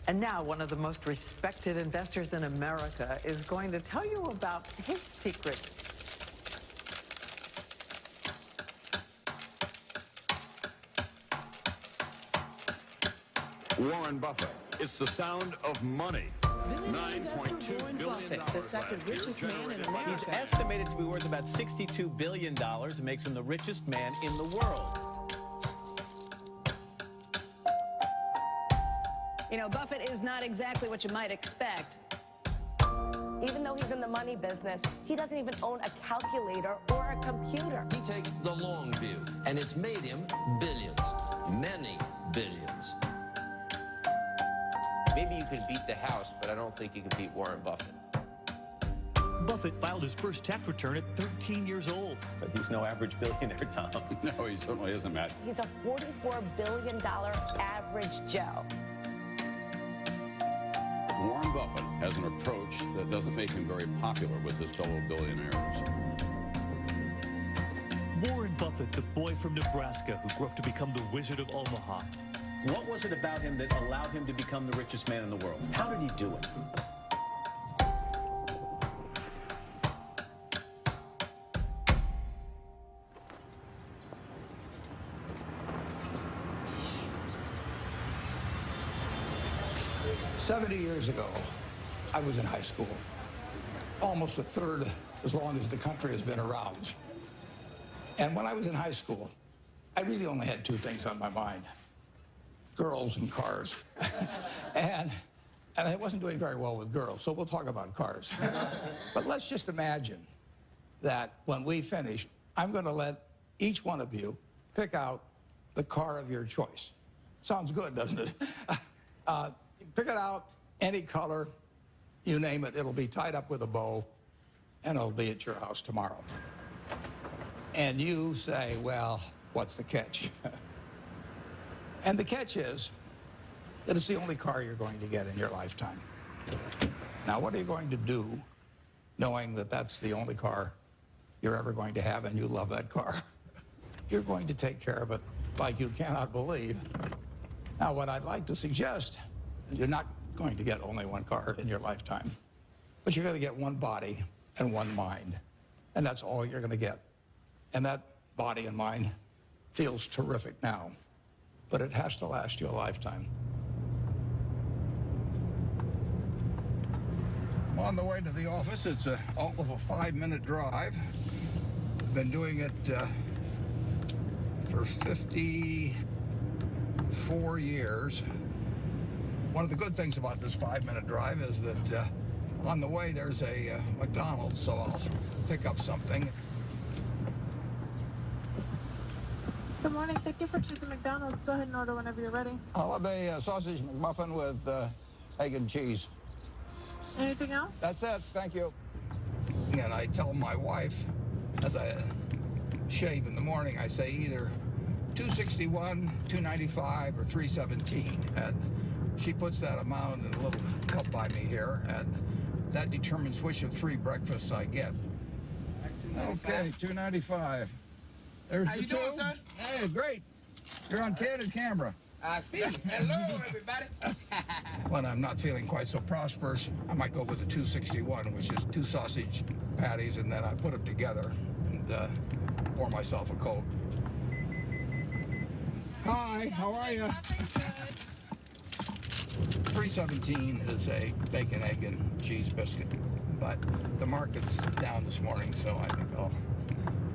And now one of the most respected investors in America is going to tell you about his secrets. Warren Buffett. It's the sound of money. $9.2 billion. Buffett, the second richest man in America. He's estimated to be worth about $62 billion. It makes him the richest man in the world. You know, Buffett is not exactly what you might expect. Even though he's in the money business, he doesn't even own a calculator or a computer. He takes the long view, and it's made him billions, many billions. Maybe you can beat the House, but I don't think you can beat Warren Buffett. Buffett filed his first tax return at 13 years old. But he's no average billionaire, Tom. No, he certainly isn't, Matt. He's a $44 billion average Joe. Warren Buffett has an approach that doesn't make him very popular with his fellow billionaires. Warren Buffett, the boy from Nebraska who grew up to become the Wizard of Omaha. What was it about him that allowed him to become the richest man in the world? How did he do it? 70 years ago, I was in high school, almost a third as long as the country has been around. And when I was in high school, I really only had two things on my mind: girls and cars. and I wasn't doing very well with girls, so we'll talk about cars. But let's just imagine that when we finish, I'm going to let each one of you pick out the car of your choice. Sounds good, doesn't it? Pick it out, any color, you name it. It'll be tied up with a bow, and it'll be at your house tomorrow. And you say, well, what's the catch? And the catch is that it's the only car you're going to get in your lifetime. Now, what are you going to do knowing that that's the only car you're ever going to have and you love that car? You're going to take care of it like you cannot believe. Now, what I'd like to suggest, you're not going to get only one car in your lifetime, but you're going to get one body and one mind, and that's all you're going to get. And that body and mind feels terrific now, but it has to last you a lifetime. I'm on the way to the office. It's all of a 5-minute drive. I've been doing it for 54 years. One of the good things about this 5-minute drive is that on the way there's a McDonald's, so I'll pick up something. Good morning. Thank you for choosing McDonald's. Go ahead and order whenever you're ready. I'll have a sausage McMuffin with egg and cheese. Anything else? That's it. Thank you. And I tell my wife, as I shave in the morning, I say either 261, 295, or 317. And she puts that amount in a little cup by me here, and that determines which of 3 breakfasts I get. Okay, 295. There's the two. How you doing, sir? Hey, great. You're on candid camera. I see. Hello, everybody. When I'm not feeling quite so prosperous, I might go with the 261, which is 2 sausage patties, and then I put them together and pour myself a Coke. Hi, how are you? 317 is a bacon, egg, and cheese biscuit, but the market's down this morning, so I think I'll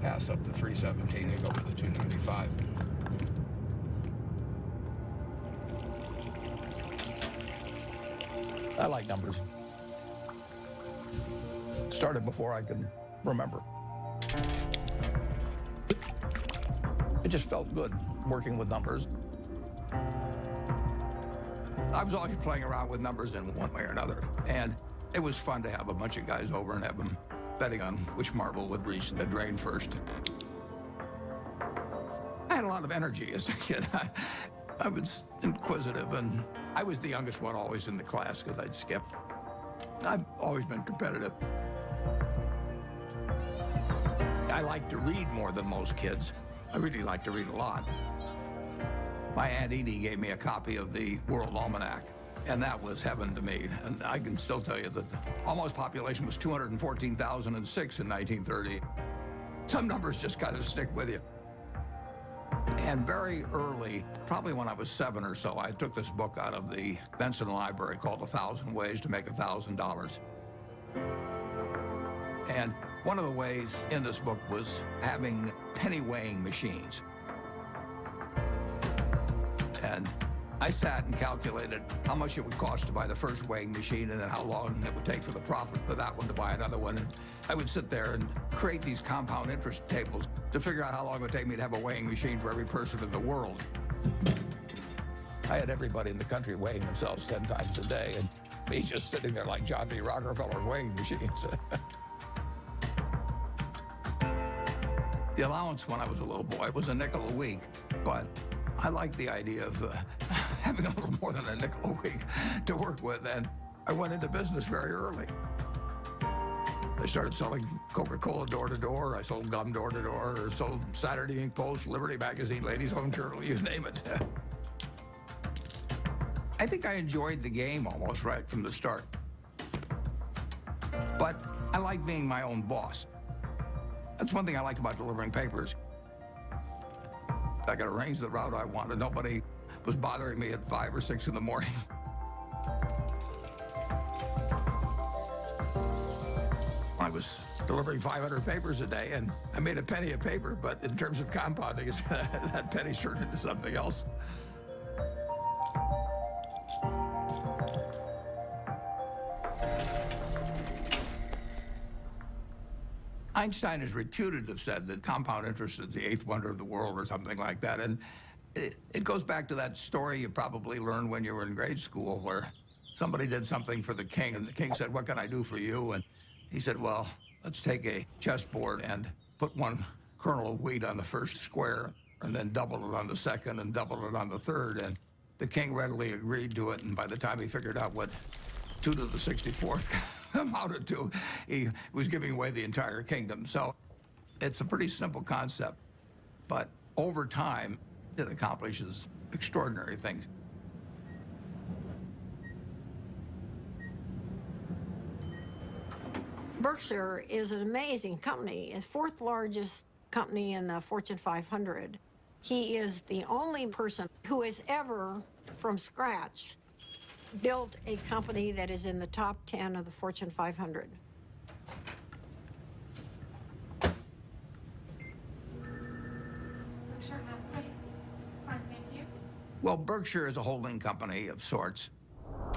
pass up the 317 and go with the 295. I like numbers. Started before I can remember. It just felt good working with numbers. I was always playing around with numbers in one way or another, and it was fun to have a bunch of guys over and have them betting on which marble would reach the drain first. I had a lot of energy as a kid. I was inquisitive, and I was the youngest one always in the class because I'd skip. I've always been competitive. I like to read more than most kids. I really like to read a lot. My Aunt Edie gave me a copy of the World Almanac And that was heaven to me. And I can still tell you that the almost population was 214,006 in 1930. Some numbers just kind of stick with you. And very early, probably when I was 7 or so, I took this book out of the Benson Library called 1,000 Ways to Make $1,000. And one of the ways in this book was having penny weighing machines. And I sat and calculated how much it would cost to buy the first weighing machine and then how long it would take for the profit for that one to buy another one. And I would sit there and create these compound interest tables to figure out how long it would take me to have a weighing machine for every person in the world. I had everybody in the country weighing themselves 10 times a day, and me just sitting there like John D. Rockefeller's weighing machines. The allowance when I was a little boy was a nickel a week, but I liked the idea of having a little more than a nickel a week to work with, and I went into business very early. I started selling Coca-Cola door to door. I sold gum door to door, or sold Saturday Evening Post, Liberty Magazine, Ladies Home Journal, you name it. I think I enjoyed the game almost right from the start. But I like being my own boss. That's one thing I liked about delivering papers. I could arrange the route I wanted. Nobody was bothering me at 5 or 6 in the morning. I was delivering 500 papers a day, and I made a penny a paper, but in terms of compounding, that penny turned into something else. Einstein is reputed to have said that compound interest is the 8th wonder of the world or something like that. And it goes back to that story you probably learned when you were in grade school where somebody did something for the king and the king said, "What can I do for you?" And he said, "Well, let's take a chessboard and put 1 kernel of wheat on the first square and then double it on the second and double it on the third." And the king readily agreed to it. And by the time he figured out what 2 to the 64th amounted to, he was giving away the entire kingdom. So it's a pretty simple concept, but over time, it accomplishes extraordinary things. Berkshire is an amazing company. It's 4th largest company in the Fortune 500. He is the only person who has ever, from scratch, built a company that is in the top 10 of the Fortune 500. Well, Berkshire is a holding company of sorts.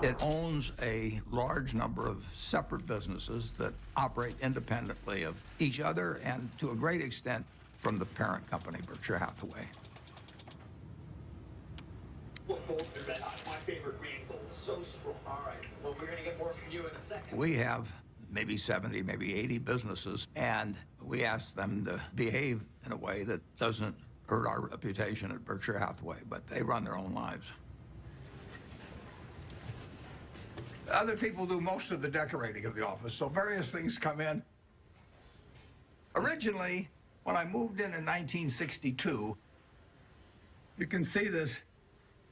It owns a large number of separate businesses that operate independently of each other and, to a great extent, from the parent company, Berkshire Hathaway. What gold's been red hot? My favorite green gold. So strong. All right. Well, we're going to get more from you in a second. We have maybe 70, maybe 80 businesses, and we ask them to behave in a way that doesn't hurt our reputation at Berkshire Hathaway, but they run their own lives. Other people do most of the decorating of the office, so various things come in. Originally, when I moved in 1962, you can see this.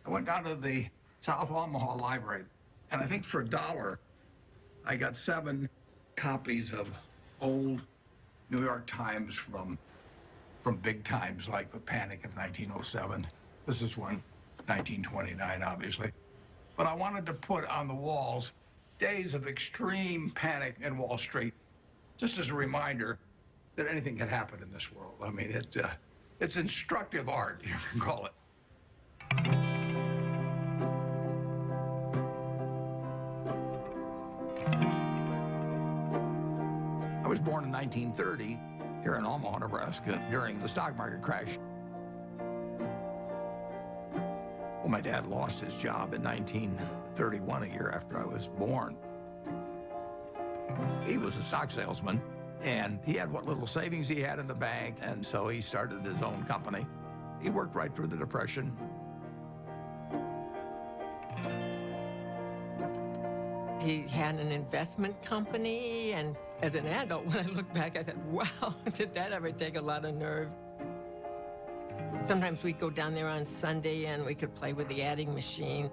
I went down to the South Omaha Library, and I think for $1, I got 7 copies of old New York Times from big times like the Panic of 1907. This is one, 1929, obviously. But I wanted to put on the walls days of extreme panic in Wall Street, just as a reminder that anything can happen in this world. I mean, it's instructive art, you can call it. I was born in 1930 here in Omaha, Nebraska, during the stock market crash. Well, my dad lost his job in 1931, a year after I was born. He was a stock salesman, and he had what little savings he had in the bank, and so he started his own company. He worked right through the Depression. He had an investment company, and as an adult, when I look back, I thought, wow, did that ever take a lot of nerve? Sometimes we'd go down there on Sunday and we could play with the adding machine.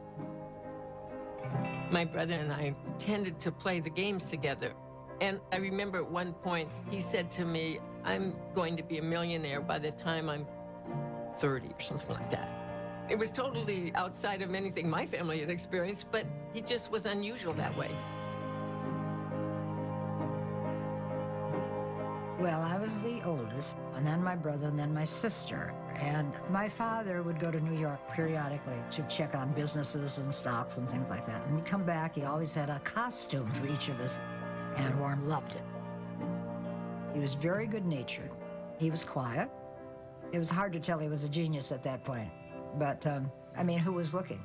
My brother and I tended to play the games together. And I remember at one point, he said to me, I'm going to be a millionaire by the time I'm 30 or something like that. It was totally outside of anything my family had experienced, but he just was unusual that way. Well, I was the oldest, and then my brother, and then my sister. And my father would go to New York periodically to check on businesses and stocks and things like that. And he'd come back, he always had a costume for each of us, and Warren loved it. He was very good-natured. He was quiet. It was hard to tell he was a genius at that point. But, I mean, who was looking?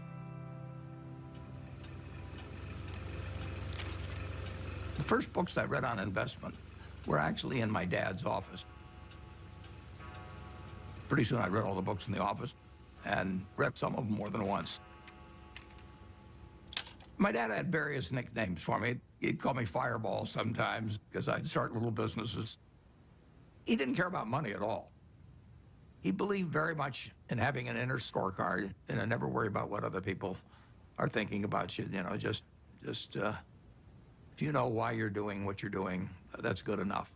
The first books I read on investment were actually in my dad's office. Pretty soon I read all the books in the office and read some of them more than once. My dad had various nicknames for me. He'd call me Fireball sometimes because I'd start little businesses. He didn't care about money at all. He believed very much in having an inner scorecard and never worry about what other people are thinking about you. You know, just if you know why you're doing what you're doing, that's good enough.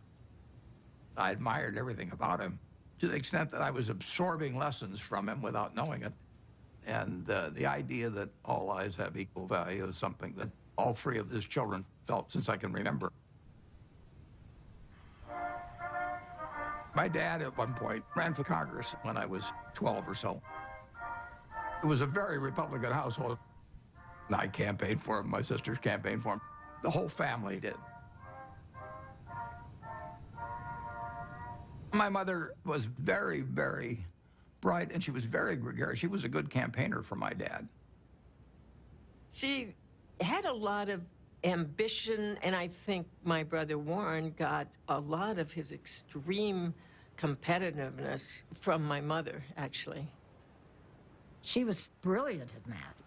I admired everything about him to the extent that I was absorbing lessons from him without knowing it. And the idea that all lives have equal value is something that all three of his children felt since I can remember. My dad, at one point, ran for Congress when I was 12 or so. It was a very Republican household. I campaigned for him, my sisters campaigned for him. The whole family did. My mother was very, very bright, and she was very gregarious. She was a good campaigner for my dad. She had a lot of ambition, and I think my brother Warren got a lot of his extreme competitiveness from my mother, actually. She was brilliant at math.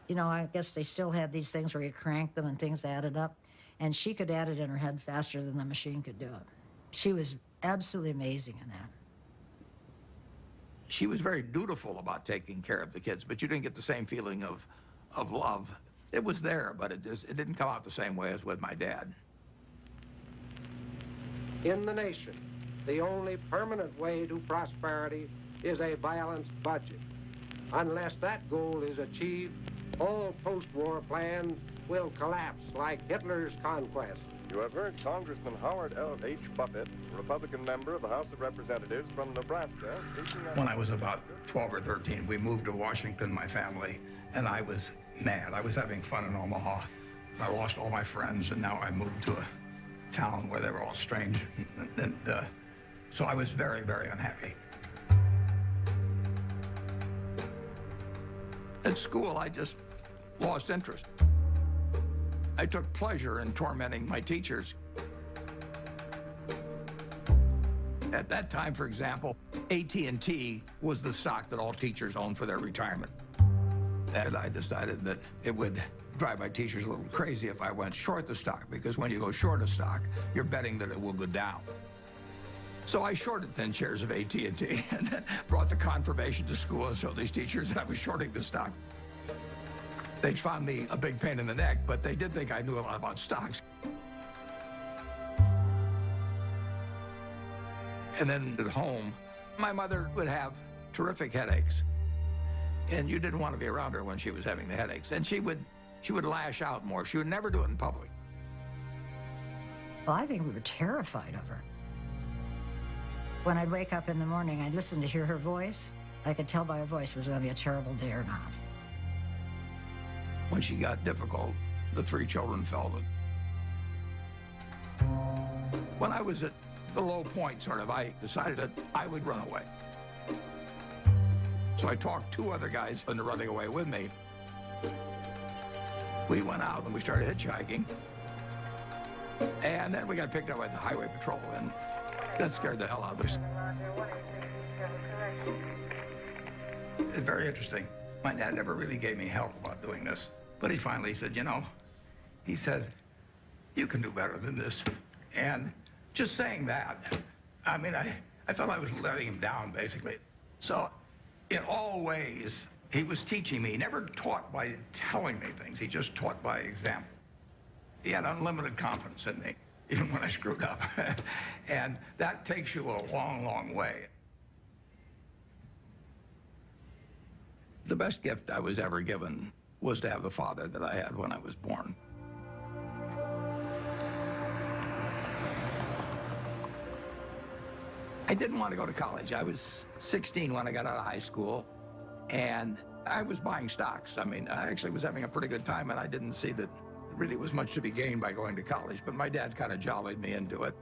You know, I guess they still had these things where you crank them and things added up, and she could add it in her head faster than the machine could do it. She was absolutely amazing in that. She was very dutiful about taking care of the kids, but you didn't get the same feeling of love. It was there, but it didn't come out the same way as with my dad. In the nation, the only permanent way to prosperity is a balanced budget. Unless that goal is achieved, all post-war plans will collapse like Hitler's conquest. You have heard Congressman Howard L. H. Buffett, Republican member of the House of Representatives from Nebraska. When I was about 12 or 13, we moved to Washington, my family, and I was mad. I was having fun in Omaha. I lost all my friends, and now I moved to a town where they were all strange. So I was very, very unhappy. At school, I just lost interest. I took pleasure in tormenting my teachers. At that time, for example, AT&T was the stock that all teachers owned for their retirement. And I decided that it would drive my teachers a little crazy if I went short the stock, because when you go short a stock, you're betting that it will go down. So I shorted 10 shares of AT&T and then brought the confirmation to school and showed these teachers that I was shorting the stock. They found me a big pain in the neck, but they did think I knew a lot about stocks. And then at home, my mother would have terrific headaches. And you didn't want to be around her when she was having the headaches. And she would lash out more. She would never do it in public. Well, I think we were terrified of her. When I'd wake up in the morning, I'd listen to hear her voice. I could tell by her voice it was going to be a terrible day or not. When she got difficult, the three children felt it. When I was at the low point, sort of, I decided that I would run away. So I talked two other guys into running away with me. We went out and we started hitchhiking. And then we got picked up by the highway patrol, and that scared the hell out of us. It's very interesting. My dad never really gave me help about doing this. But he finally said, you know, he said, you can do better than this. And just saying that, I felt I was letting him down, basically. So in all ways, He was teaching me. He never taught by telling me things. He just taught by example. He had unlimited confidence in me, even when I screwed up. And that takes you a long, long way. The best gift I was ever given was to have the father that I had when I was born. I didn't want to go to college. I was 16 when I got out of high school, and I was buying stocks. I mean, I actually was having a pretty good time, and I didn't see that there really was much to be gained by going to college, but my dad kind of jollied me into it.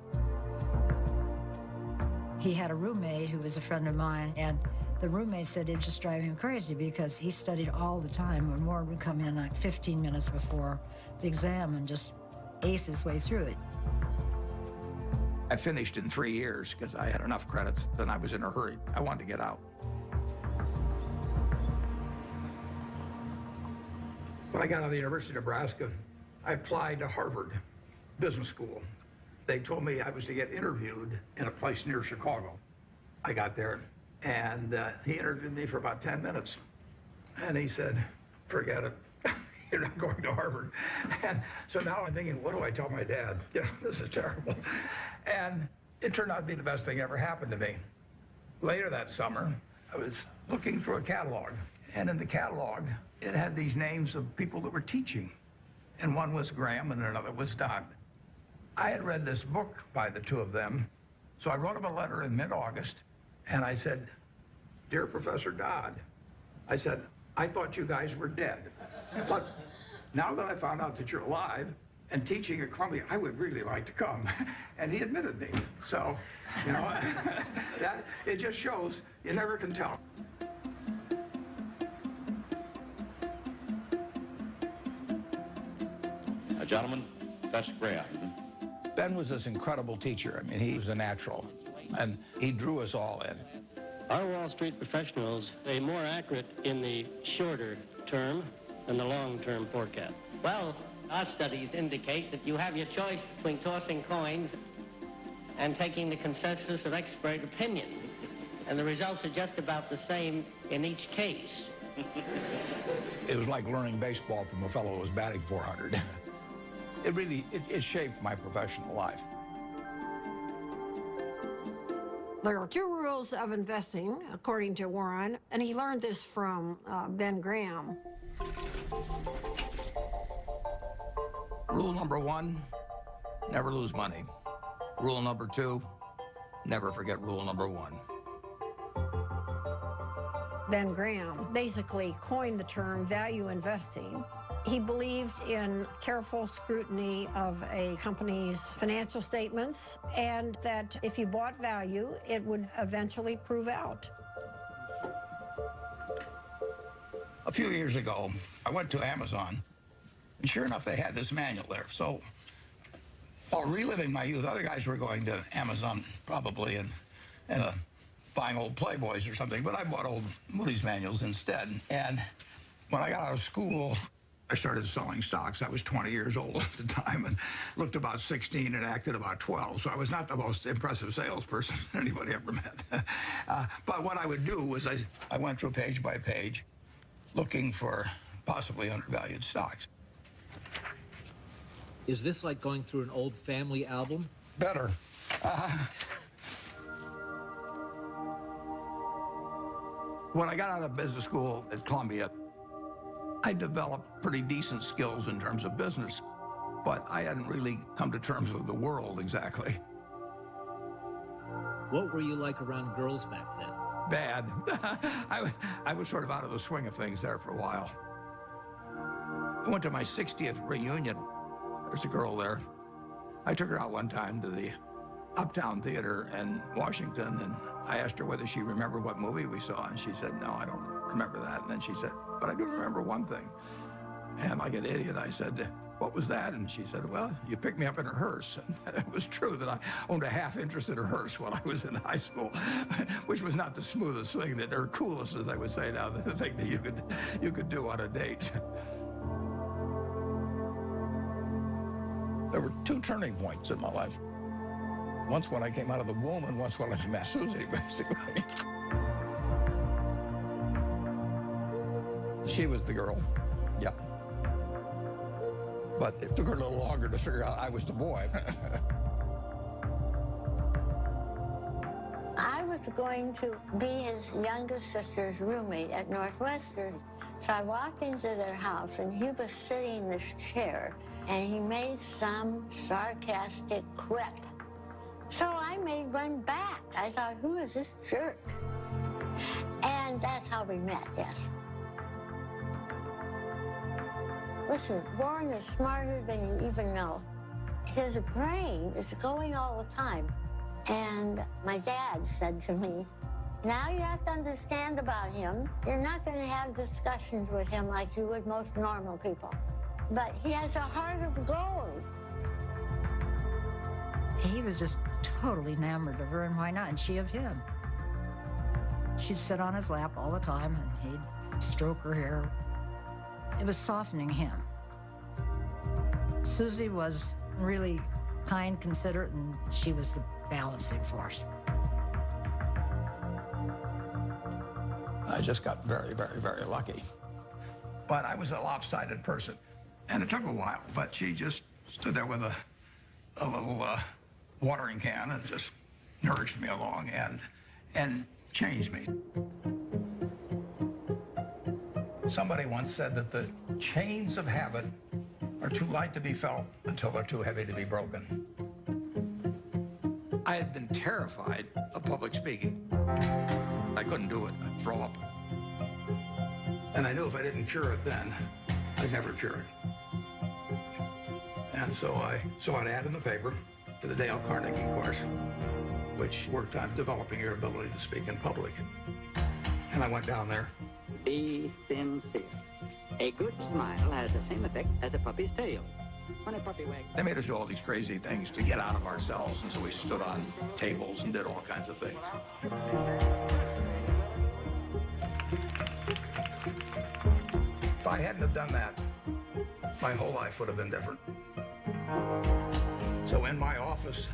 He had a roommate who was a friend of mine, and the roommate said it just drove him crazy because he studied all the time, and Warren would come in like 15 minutes before the exam and just ace his way through it. I finished in 3 years because I had enough credits, and I was in a hurry. I wanted to get out. When I got out of the University of Nebraska, I applied to Harvard Business School. They told me I was to get interviewed in a place near Chicago. I got there, and he interviewed me for about 10 minutes. And he said, forget it. You're not going to Harvard. And so now I'm thinking, what do I tell my dad? You know, this is terrible. And it turned out to be the best thing ever happened to me. Later that summer, I was looking through a catalog. And in the catalog, it had these names of people that were teaching. And one was Graham and another was Dodd. I had read this book by the two of them. So I wrote him a letter in mid-August. And I said, dear Professor Dodd, I said, I thought you guys were dead. But now that I found out that you're alive and teaching at Columbia, I would really like to come. And he admitted me. So, you know, that it just shows you never can tell. Gentlemen, that's Graham. Ben was this incredible teacher. I mean, he was a natural, and he drew us all in. Are Wall Street professionals more accurate in the shorter term than the long-term forecast? Well, our studies indicate that you have your choice between tossing coins and taking the consensus of expert opinion. And the results are just about the same in each case. It was like learning baseball from a fellow who was batting 400. It really shaped my professional life. There are two rules of investing, according to Warren, and he learned this from Ben Graham. Rule number 1, never lose money. Rule number 2, never forget rule number 1. Ben Graham basically coined the term value investing. He believed in careful scrutiny of a company's financial statements, and that if you bought value, it would eventually prove out. A few years ago, I went to Amazon, and sure enough, they had this manual there. So, while reliving my youth, other guys were going to Amazon probably and buying old Playboys or something, but I bought old Moody's manuals instead. And when I got out of school, I started selling stocks. I was 20 years old at the time and looked about 16 and acted about 12. So I was not the most impressive salesperson anybody ever met. But what I would do was I went through page by page looking for possibly undervalued stocks. Is this like going through an old family album? Better. When I got out of business school at Columbia, I developed pretty decent skills in terms of business, but I hadn't really come to terms with the world exactly. What were you like around girls back then? Bad. I was sort of out of the swing of things there for a while. I went to my 60th reunion. There's a girl there. I took her out one time to the Uptown Theater in Washington, and I asked her whether she remembered what movie we saw, and she said, no, I don't remember that. And then she said, but I do remember one thing. And like an idiot, I said, what was that? And she said, well, you picked me up in a hearse. And it was true that I owned a half interest in a hearse while I was in high school, which was not the smoothest thing, or coolest, as I would say now, the thing that you could do on a date. There were two turning points in my life. Once when I came out of the womb, and once when I met Susie, basically. She was the girl, yeah. But it took her a little longer to figure out I was the boy. I was going to be his youngest sister's roommate at Northwestern. So I walked into their house, and he was sitting in this chair, and he made some sarcastic quip. So I made one back. I thought, who is this jerk? And that's how we met, yes. Listen, Warren is smarter than you even know. His brain is going all the time. And my dad said to me, now you have to understand about him. You're not going to have discussions with him like you would most normal people. But he has a heart of gold. He was just totally enamored of her, and why not? And she of him. She'd sit on his lap all the time, and he'd stroke her hair. It was softening him. Susie was really kind, considerate, and she was the balancing force. I just got very, very, very lucky. But I was a lopsided person, and it took a while, but she just stood there with a little watering can and just nourished me along and changed me. Somebody once said that the chains of habit are too light to be felt until they're too heavy to be broken. I had been terrified of public speaking. I couldn't do it. I'd throw up. And I knew if I didn't cure it then, I'd never cure it. And so I saw an ad in the paper for the Dale Carnegie course, which worked on developing your ability to speak in public. And I went down there. Be sincere. A good smile has the same effect as a puppy's tail. When a puppy wags... They made us do all these crazy things to get out of ourselves, and so we stood on tables and did all kinds of things. If I hadn't have done that, my whole life would have been different. So in my office,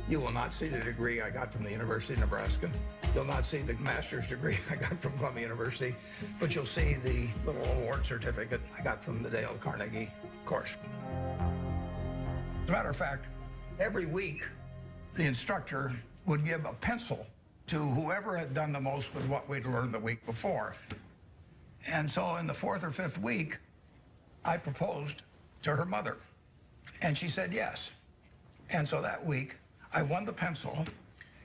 you will not see the degree I got from the University of Nebraska. You'll not see the master's degree I got from Columbia University, but you'll see the little award certificate I got from the Dale Carnegie course. As a matter of fact, every week, the instructor would give a pencil to whoever had done the most with what we'd learned the week before. And so in the fourth or fifth week, I proposed to her mother, and she said yes. And so that week, I won the pencil,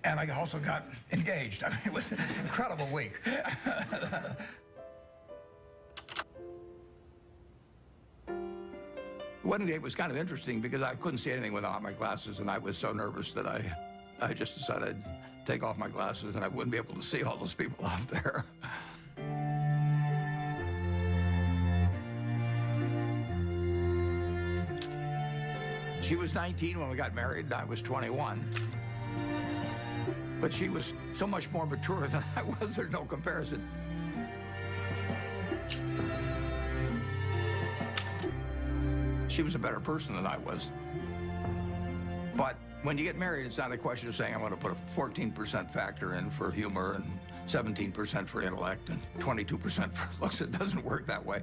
and I also got engaged. I mean, it was an incredible week. The wedding day was kind of interesting because I couldn't see anything without my glasses, and I was so nervous that I just decided to take off my glasses, and I wouldn't be able to see all those people out there. She was 19 when we got married, and I was 21. But she was so much more mature than I was, there's no comparison. She was a better person than I was. But when you get married, it's not a question of saying, I'm going to put a 14% factor in for humor and 17% for intellect and 22% for looks. It doesn't work that way.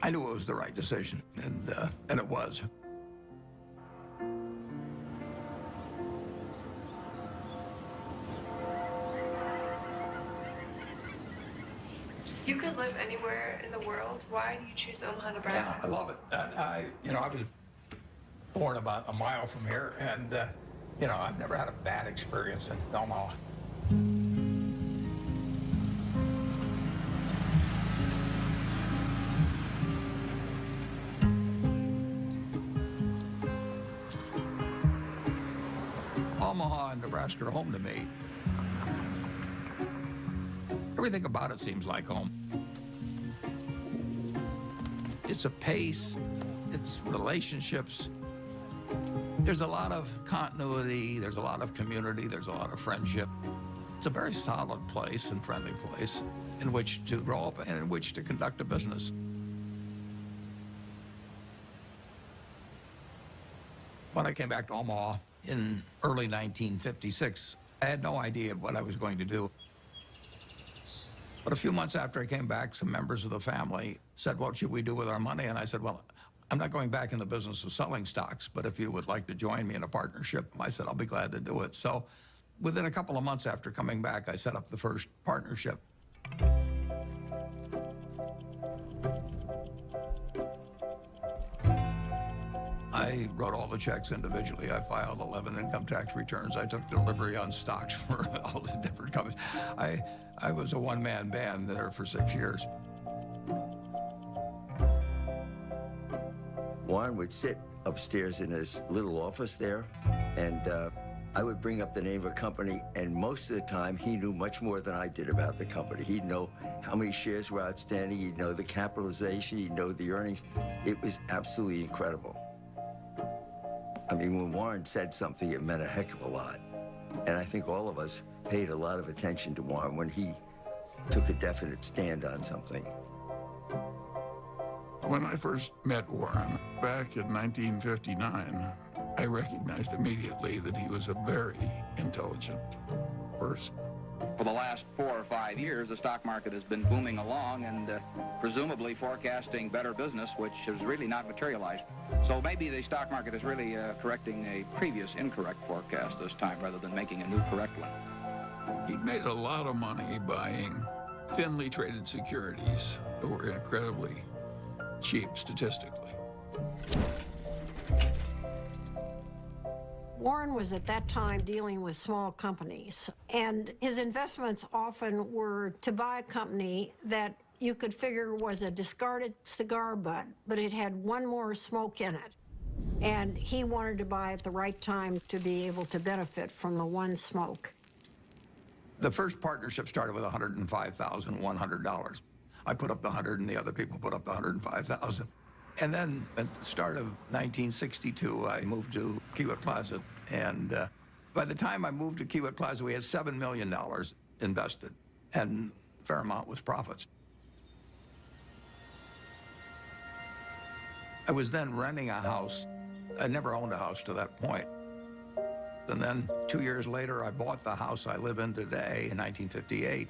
I knew it was the right decision, and it was. You could live anywhere in the world. Why do you choose Omaha, Nebraska? Yeah, I love it. I was born about a mile from here, and I've never had a bad experience in Omaha. Omaha and Nebraska are home to me. Everything about it seems like home. It's a pace, it's relationships. There's a lot of continuity, there's a lot of community, there's a lot of friendship. It's a very solid place and friendly place in which to grow up and in which to conduct a business. When I came back to Omaha in early 1956, I had no idea what I was going to do. But a few months after I came back, some members of the family said, what should we do with our money? And I said, well, I'm not going back in the business of selling stocks, but if you would like to join me in a partnership, I said, I'll be glad to do it. So within a couple of months after coming back, I set up the first partnership. I wrote all the checks individually. I filed 11 income tax returns. I took delivery on stocks for all the different companies. I was a one-man band there for 6 years. Warren would sit upstairs in his little office there, and I would bring up the name of a company, and most of the time he knew much more than I did about the company. He'd know how many shares were outstanding, he'd know the capitalization, he'd know the earnings. It was absolutely incredible. I mean, when Warren said something, it meant a heck of a lot. And I think all of us paid a lot of attention to Warren when he took a definite stand on something. When I first met Warren back in 1959, I recognized immediately that he was a very intelligent person. For the last 4 or 5 years, the stock market has been booming along and presumably forecasting better business, which has really not materialized. So maybe the stock market is really correcting a previous incorrect forecast this time rather than making a new correct one. He made a lot of money buying thinly traded securities that were incredibly cheap statistically. Warren was at that time dealing with small companies, and his investments often were to buy a company that you could figure was a discarded cigar butt, but it had one more smoke in it. And he wanted to buy at the right time to be able to benefit from the one smoke. The first partnership started with $105,100. I put up the 100 and the other people put up the 105,000. And then at the start of 1962, I moved to Kiewit Plaza. And by the time I moved to Kiewit Plaza, we had $7 million invested, and a fair amount was profits. I was then renting a house. I never owned a house to that point. And then 2 years later, I bought the house I live in today in 1958.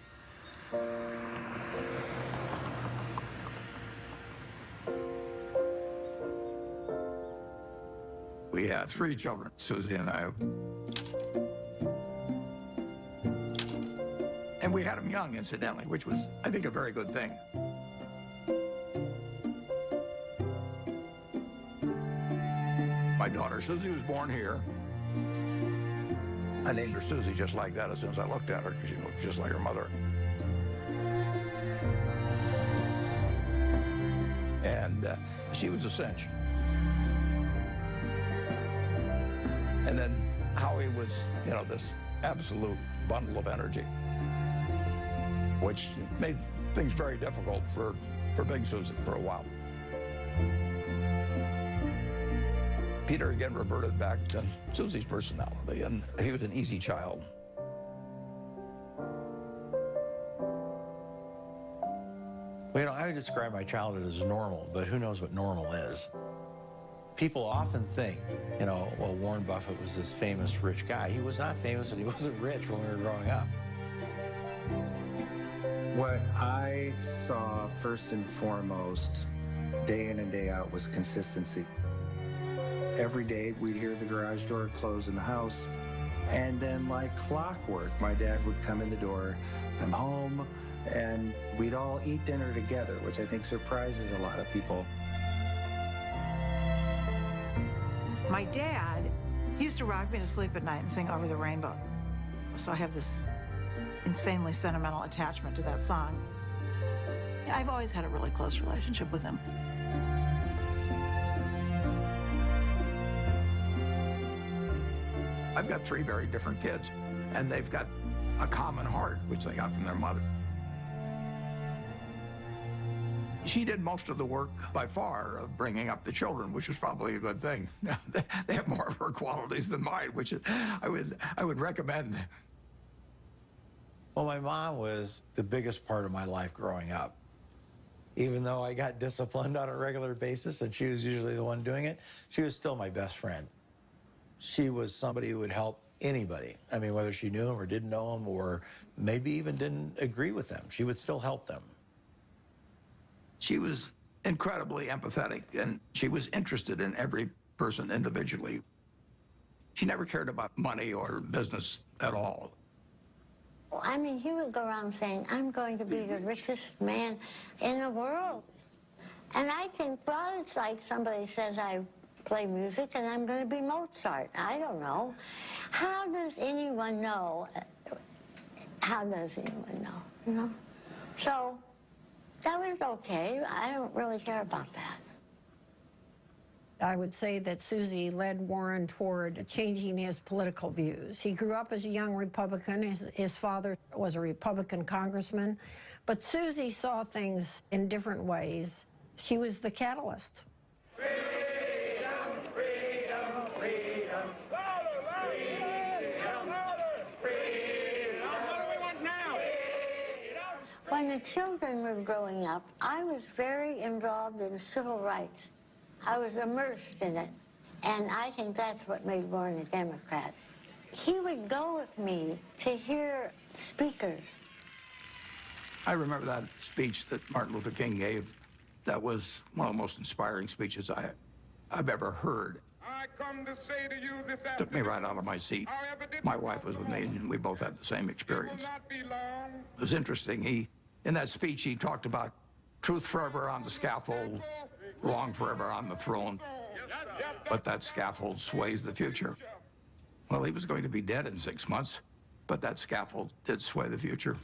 We had 3 children, Susie and I. And we had them young, incidentally, which was, I think, a very good thing. My daughter, Susie, was born here. I named her Susie just like that as soon as I looked at her, because she looked just like her mother. And she was a cinch. And then Howie was, you know, this absolute bundle of energy, which made things very difficult for Big Susan for a while. Peter again reverted back to Susie's personality, and he was an easy child. Well, you know, I would describe my childhood as normal, but who knows what normal is. People often think, you know, well, Warren Buffett was this famous rich guy. He was not famous and he wasn't rich when we were growing up. What I saw first and foremost, day in and day out, was consistency. Every day we'd hear the garage door close in the house, and then like clockwork, my dad would come in the door, I'm home, and we'd all eat dinner together, which I think surprises a lot of people. My dad used to rock me to sleep at night and sing Over the Rainbow. So I have this insanely sentimental attachment to that song. I've always had a really close relationship with him. I've got 3 very different kids, and they've got a common heart, which they got from their mother. She did most of the work, by far, of bringing up the children, which was probably a good thing. They have more of her qualities than mine, which I would recommend. Well, my mom was the biggest part of my life growing up. Even though I got disciplined on a regular basis, and she was usually the one doing it, she was still my best friend. She was somebody who would help anybody. I mean, whether she knew them or didn't know them, or maybe even didn't agree with them, she would still help them. She was incredibly empathetic, and she was interested in every person individually. She never cared about money or business at all. I mean, he would go around saying, I'm going to be the richest man in the world. And I think, well, it's like somebody says I play music and I'm going to be Mozart. I don't know. How does anyone know? How does anyone know, you know? So that was okay. I don't really care about that. I would say that Susie led Warren toward changing his political views. He grew up as a young Republican. His father was a Republican congressman. But Susie saw things in different ways. She was the catalyst. When the children were growing up, I was very involved in civil rights. I was immersed in it, and I think that's what made Warren a Democrat. He would go with me to hear speakers. I remember that speech that Martin Luther King gave. That was one of the most inspiring speeches I've ever heard. I come to say to you this Took me right out of my seat. My wife was with me, and we both had the same experience. It was interesting. In that speech, he talked about truth forever on the scaffold, wrong forever on the throne, but that scaffold sways the future. Well, he was going to be dead in 6 months, but that scaffold did sway the future.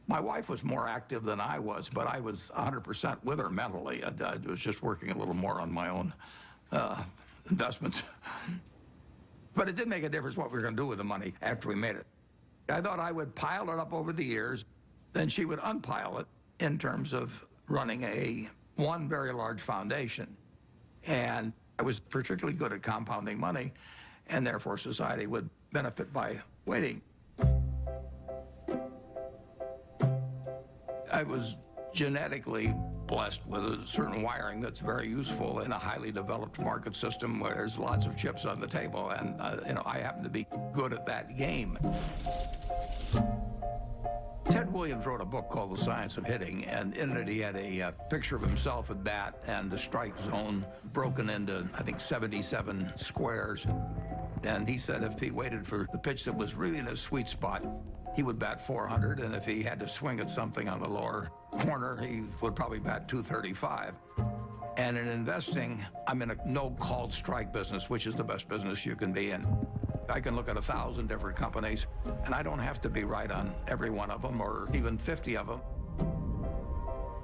My wife was more active than I was, but I was 100% with her mentally. I was just working a little more on my own investments. But it did make a difference what we were going to do with the money after we made it. I thought I would pile it up over the years, then she would unpile it in terms of running one very large foundation. And I was particularly good at compounding money, and therefore society would benefit by waiting. I was genetically blessed with a certain wiring that's very useful in a highly developed market system where there's lots of chips on the table, and you know, I happen to be good at that game. Ted Williams wrote a book called The Science of Hitting, and in it he had a picture of himself at bat and the strike zone broken into, I think, 77 squares. And he said if he waited for the pitch that was really in his sweet spot, he would bat 400, and if he had to swing at something on the lower corner, he would probably bat 235. And in investing, I'm in a no-called strike business, which is the best business you can be in. I can look at 1,000 different companies, and I don't have to be right on every one of them, or even 50 of them.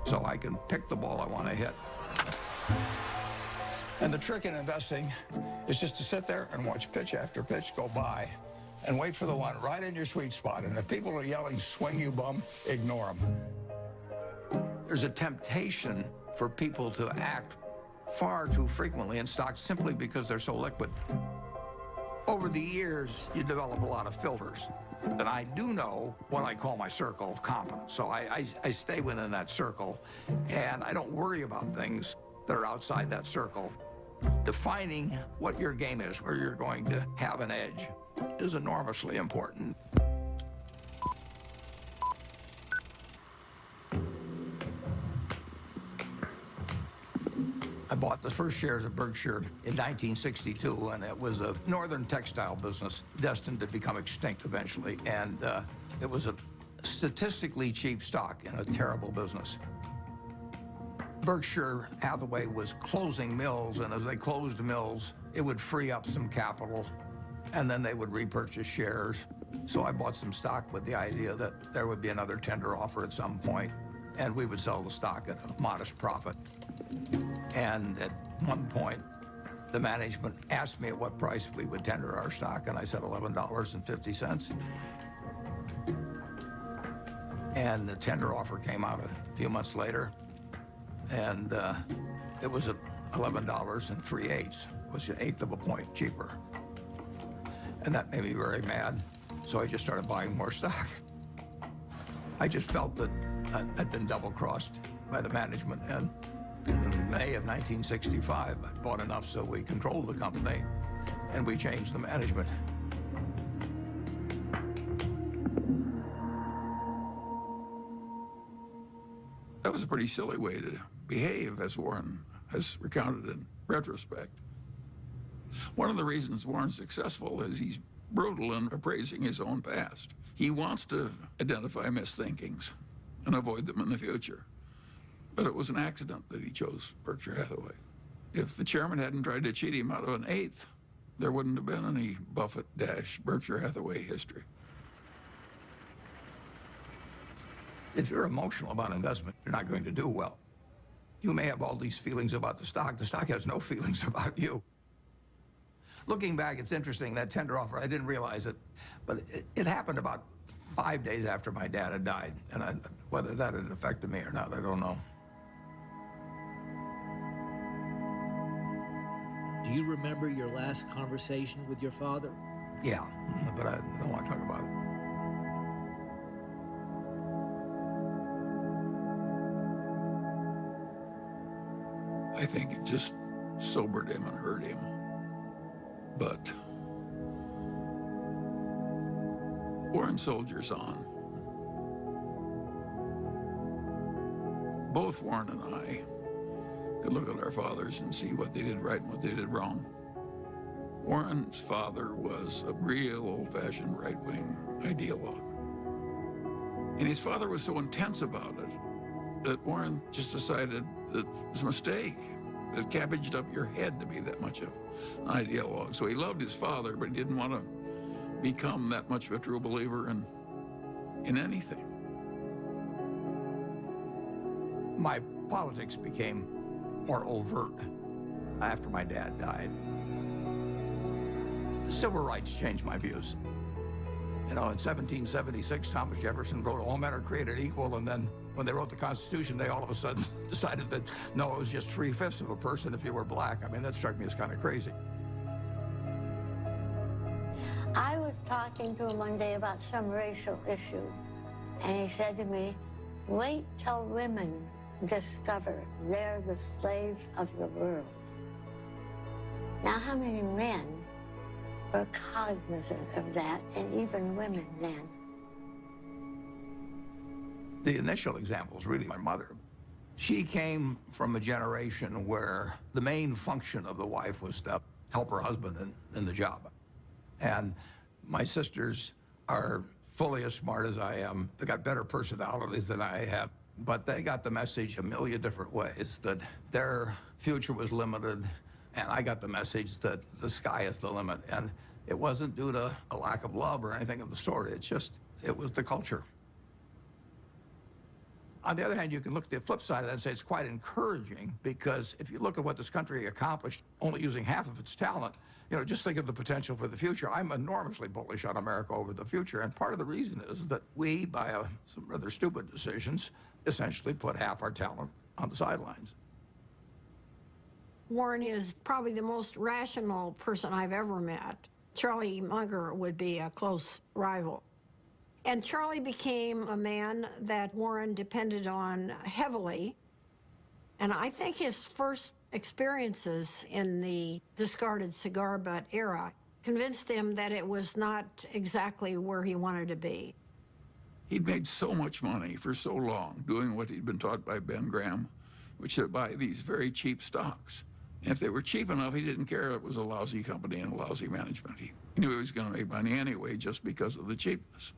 So I can pick the ball I want to hit. And the trick in investing is just to sit there and watch pitch after pitch go by and wait for the one right in your sweet spot. And if people are yelling, swing you bum, ignore them. There's a temptation for people to act far too frequently in stocks simply because they're so liquid. Over the years, you develop a lot of filters. And I do know what I call my circle of competence. So I stay within that circle, and I don't worry about things that are outside that circle. Defining what your game is, where you're going to have an edge, is enormously important. I bought the first shares of Berkshire in 1962, and it was a northern textile business destined to become extinct eventually. And it was a statistically cheap stock in a terrible business. Berkshire Hathaway was closing mills, and as they closed mills, it would free up some capital, and then they would repurchase shares. So I bought some stock with the idea that there would be another tender offer at some point, and we would sell the stock at a modest profit. And at one point, the management asked me at what price we would tender our stock, and I said $11.50. And the tender offer came out a few months later, and it was at $11 3/8, which is an eighth of a point cheaper. And that made me very mad, so I just started buying more stock. I just felt that I'd been double-crossed by the management, and in May of 1965, I bought enough so we controlled the company, and we changed the management. That was a pretty silly way to behave, as Warren has recounted in retrospect. One of the reasons Warren's successful is he's brutal in appraising his own past. He wants to identify misthinkings and avoid them in the future. But it was an accident that he chose Berkshire Hathaway. If the chairman hadn't tried to cheat him out of an eighth, there wouldn't have been any Buffett-Berkshire Hathaway history. If you're emotional about investment, you're not going to do well. You may have all these feelings about the stock. The stock has no feelings about you. Looking back, it's interesting, that tender offer, I didn't realize it, but it happened about 5 days after my dad had died. And whether that had affected me or not, I don't know. Do you remember your last conversation with your father? Yeah, but I don't want to talk about it. I think it just sobered him and hurt him. But Warren soldiers on. Both Warren and I could look at our fathers and see what they did right and what they did wrong. Warren's father was a real old-fashioned right-wing ideologue. And his father was so intense about it that Warren just decided that it was a mistake. It cabbaged up your head to be that much of an ideologue. So he loved his father, but he didn't want to become that much of a true believer in anything. My politics became more overt after my dad died. Civil rights changed my views. You know, in 1776, Thomas Jefferson wrote, "All men are created equal," and then when they wrote the Constitution, they all of a sudden decided that, no, it was just 3/5 of a person if you were black. I mean, that struck me as kind of crazy. I was talking to him one day about some racial issue, and he said to me, "Wait till women discover they're the slaves of the world." Now, how many men were cognizant of that, and even women then? The initial example is really my mother. She came from a generation where the main function of the wife was to help her husband in the job. And my sisters are fully as smart as I am. They got better personalities than I have, but they got the message a million different ways that their future was limited, and I got the message that the sky is the limit. And it wasn't due to a lack of love or anything of the sort. It's just, it was the culture. On the other hand, you can look at the flip side of that and say it's quite encouraging, because if you look at what this country accomplished only using half of its talent, you know, just think of the potential for the future. I'm enormously bullish on America over the future, and part of the reason is that we, by some rather stupid decisions, essentially put half our talent on the sidelines. Warren is probably the most rational person I've ever met. Charlie Munger would be a close rival. And Charlie became a man that Warren depended on heavily. And I think his first experiences in the discarded cigar butt era convinced him that it was not exactly where he wanted to be. He'd made so much money for so long doing what he'd been taught by Ben Graham, which is to buy these very cheap stocks. And if they were cheap enough, he didn't care it was a lousy company and a lousy management. He knew he was going to make money anyway just because of the cheapness.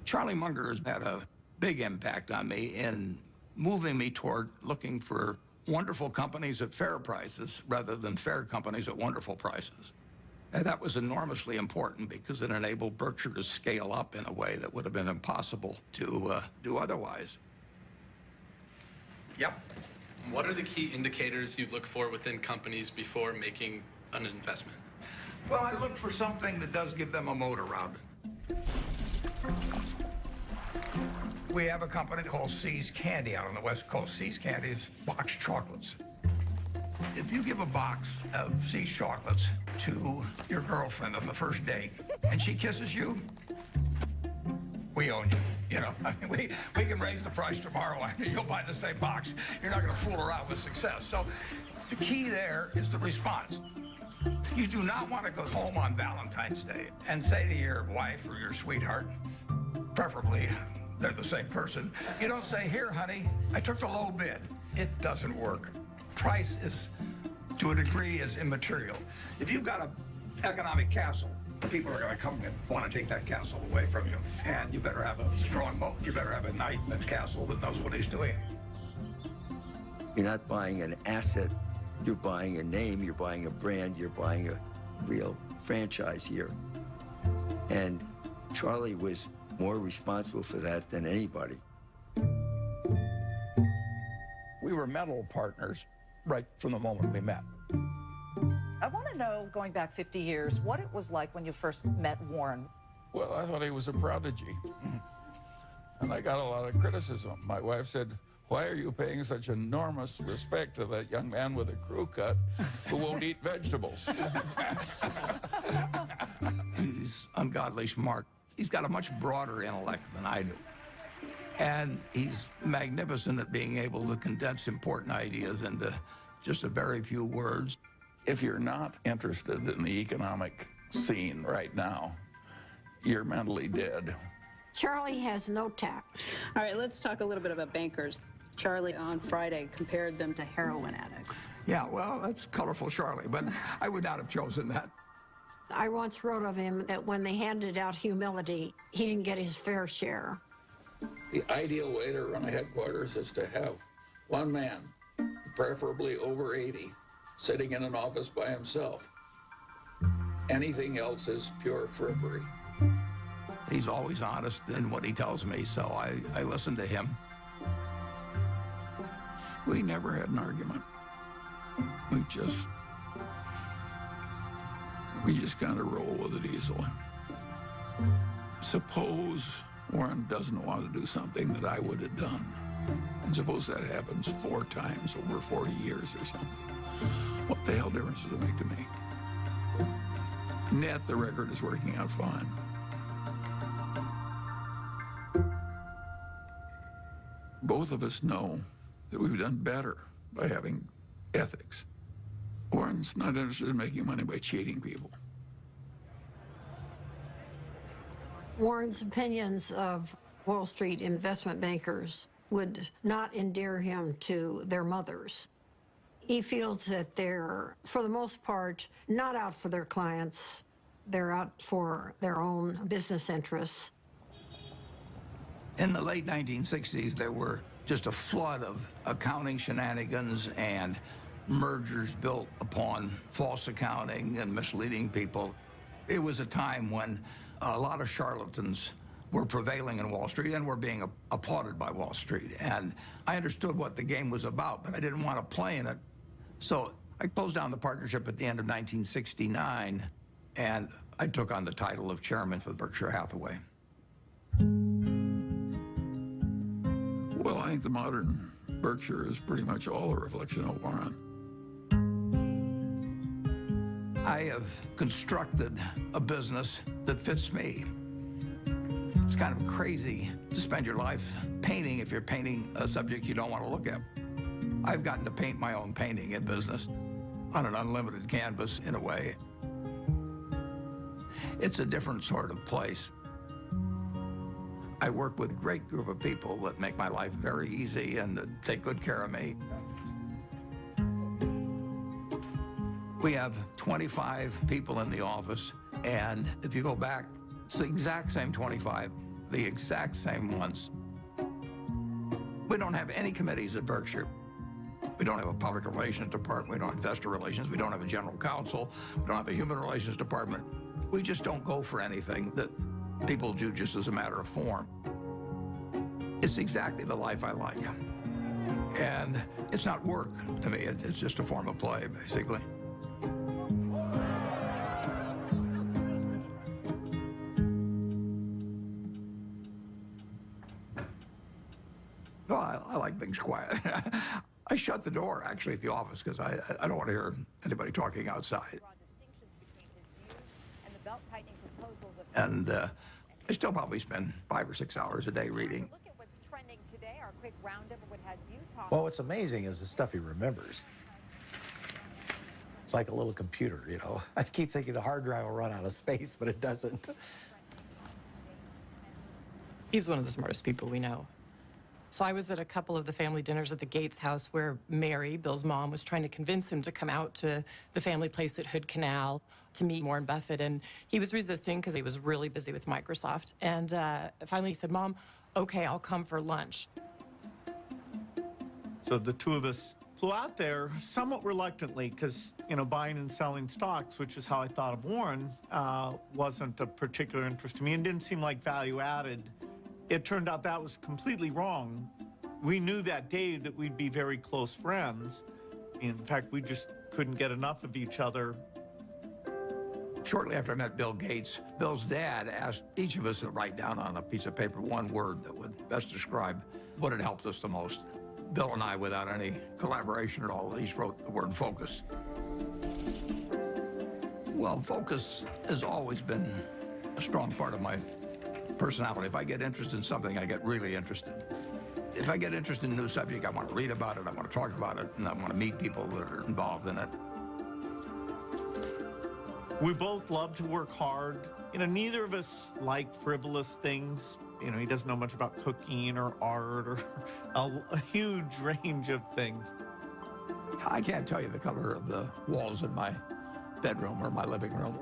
Charlie Munger has had a big impact on me in moving me toward looking for wonderful companies at fair prices rather than fair companies at wonderful prices. And that was enormously important because it enabled Berkshire to scale up in a way that would have been impossible to do otherwise. Yep. What are the key indicators you look for within companies before making an investment? Well, I look for something that does give them a moat around it. We have a company called See's Candy out on the West Coast. See's Candy is boxed chocolates. If you give a box of See's chocolates to your girlfriend on the first date and she kisses you, we own you. You know, I mean, we can raise the price tomorrow and you'll buy the same box. You're not going to fool around with success. So the key there is the response. You do not want to go home on Valentine's Day and say to your wife or your sweetheart, preferably they're the same person, you don't say, here, honey, I took the low bid. It doesn't work. Price is, to a degree, is immaterial. If you've got an economic castle, people are going to come and want to take that castle away from you. And you better have a strong moat. You better have a knight in the castle that knows what he's doing. You're not buying an asset. You're buying a name. You're buying a brand. You're buying a real franchise here. And Charlie was more responsible for that than anybody. We were mental partners right from the moment we met. I want to know, going back 50 years, what it was like when you first met Warren. Well, I thought he was a prodigy. And I got a lot of criticism. My wife said, why are you paying such enormous respect to that young man with a crew cut who won't eat vegetables? He's ungodly smart. He's got a much broader intellect than I do. And he's magnificent at being able to condense important ideas into just a very few words. If you're not interested in the economic scene right now, you're mentally dead. Charlie has no tact. All right, let's talk a little bit about bankers. Charlie on Friday compared them to heroin addicts. Yeah, well, that's colorful, Charlie, but I would not have chosen that. I once wrote of him that when they handed out humility, he didn't get his fair share. The ideal way to run a headquarters is to have one man, preferably over 80, sitting in an office by himself. Anything else is pure frippery. He's always honest in what he tells me, so I listen to him. We never had an argument. We just kind of roll with it easily. Suppose Warren doesn't want to do something that I would have done. And suppose that happens 4 times over 40 years or something. What the hell difference does it make to me? Net, the record is working out fine. Both of us know that we've done better by having ethics. Warren's not interested in making money by cheating people. Warren's opinions of Wall Street investment bankers would not endear him to their mothers. He feels that they're, for the most part, not out for their clients. They're out for their own business interests. In the late 1960s, there were just a flood of accounting shenanigans and mergers built upon false accounting and misleading people. It was a time when a lot of charlatans were prevailing in Wall Street and were being applauded by Wall Street. And I understood what the game was about, but I didn't want to play in it. So I closed down the partnership at the end of 1969, and I took on the title of chairman for Berkshire Hathaway. Well, I think the modern Berkshire is pretty much all a reflection of Warren. I have constructed a business that fits me. It's kind of crazy to spend your life painting if you're painting a subject you don't want to look at. I've gotten to paint my own painting in business on an unlimited canvas, in a way. It's a different sort of place. I work with a great group of people that make my life very easy and that take good care of me. We have 25 people in the office, and if you go back, it's the exact same 25, the exact same ones. We don't have any committees at Berkshire. We don't have a public relations department. We don't have investor relations. We don't have a general counsel. We don't have a human relations department. We just don't go for anything that people do just as a matter of form. It's exactly the life I like. And it's not work to me. It's just a form of play, basically. Well, I like things quiet. I shut the door, actually, at the office because I don't want to hear anybody talking outside. And I still probably spend 5 or 6 hours a day reading. Look at what's trending today. Our quick roundup of what has you talking. Well, what's amazing is the stuff he remembers. It's like a little computer, you know. I keep thinking the hard drive will run out of space, but it doesn't. He's one of the smartest people we know. So I was at a couple of the family dinners at the Gates house where Mary, Bill's mom, was trying to convince him to come out to the family place at Hood Canal to meet Warren Buffett. And he was resisting because he was really busy with Microsoft. And finally he said, Mom, okay, I'll come for lunch. So the two of us flew out there somewhat reluctantly because, you know, buying and selling stocks, which is how I thought of Warren, wasn't a particular interest to me and didn't seem like value added. It turned out that was completely wrong. We knew that day that we'd be very close friends. In fact, we just couldn't get enough of each other. Shortly after I met Bill Gates, Bill's dad asked each of us to write down on a piece of paper one word that would best describe what had helped us the most. Bill and I, without any collaboration at all, each wrote the word focus. Well, focus has always been a strong part of my personality. If I get interested in something, I get really interested. If I get interested in a new subject, I want to read about it, I want to talk about it, and I want to meet people that are involved in it. We both love to work hard. You know, neither of us like frivolous things. You know, he doesn't know much about cooking or art or a huge range of things. I can't tell you the color of the walls in my bedroom or my living room.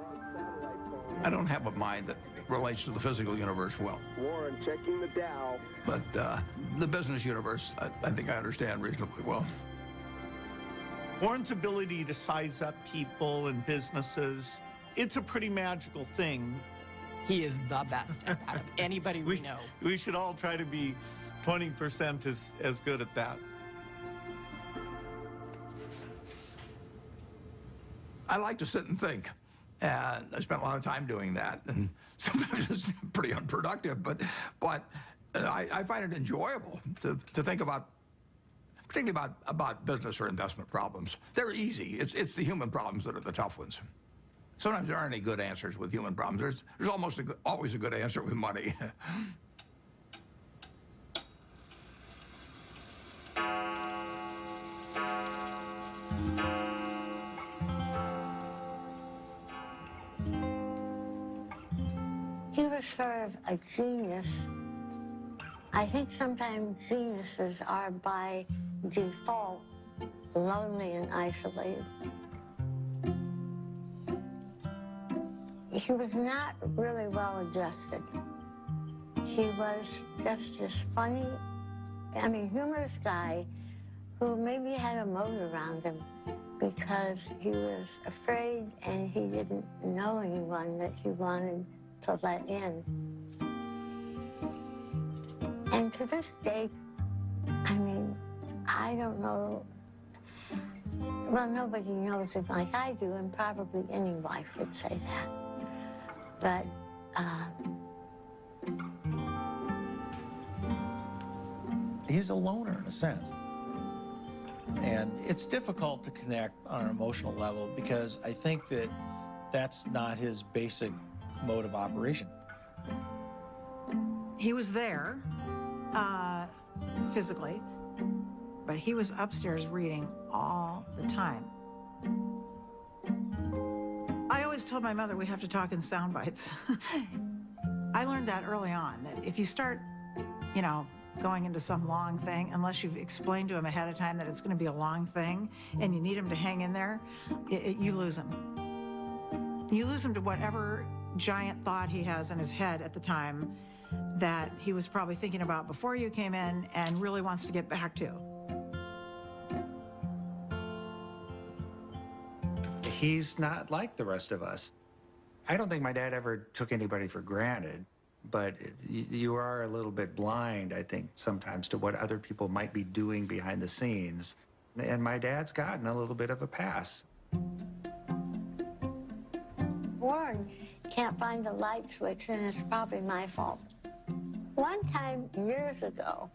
I don't have a mind that relates to the physical universe well. Warren checking the Dow. But the business universe, I think I understand reasonably well. Warren's ability to size up people and businesses, it's a pretty magical thing. He is the best at that of anybody we know. We should all try to be 20% as good at that. I like to sit and think. And I spent a lot of time doing that, and sometimes it's pretty unproductive, but I find it enjoyable to think about, particularly about business or investment problems. They're easy. It's the human problems that are the tough ones. Sometimes there aren't any good answers with human problems. There's almost always a good answer with money. He was sort of a genius. I think sometimes geniuses are by default lonely and isolated. He was not really well adjusted. He was just this funny, humorous guy who maybe had a moat around him because he was afraid and he didn't know anyone that he wanted to let in. And to this day, I don't know, well, nobody knows him like I do, and probably any wife would say that. But, he's a loner in a sense. And it's difficult to connect on an emotional level because I think that that's not his basic mode of operation. He was there, physically, but he was upstairs reading all the time. I always told my mother we have to talk in sound bites. I learned that early on, that if you start, going into some long thing, unless you've explained to him ahead of time that it's going to be a long thing and you need him to hang in there, you lose him. You lose him to whatever giant thought he has in his head at the time that he was probably thinking about before you came in and really wants to get back to. He's not like the rest of us. I don't think my dad ever took anybody for granted, but you are a little bit blind, I think, sometimes to what other people might be doing behind the scenes. And my dad's gotten a little bit of a pass. Warren can't find the light switch, and it's probably my fault. One time, years ago,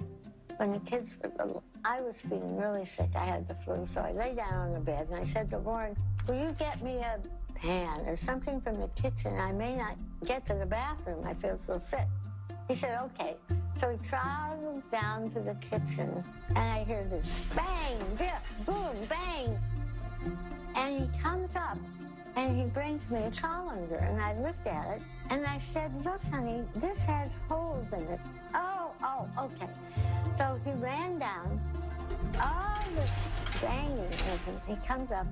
when the kids were little, I was feeling really sick. I had the flu, so I lay down on the bed, and I said to Warren, will you get me a pan or something from the kitchen? I may not get to the bathroom. I feel so sick. He said, okay. So he trotted down to the kitchen, and I hear this bang, biff, boom, bang. And he comes up and he brings me a colander, and I looked at it, and I said, look, honey, this has holes in it. Oh, okay. So he ran down, all this banging with him. He comes up,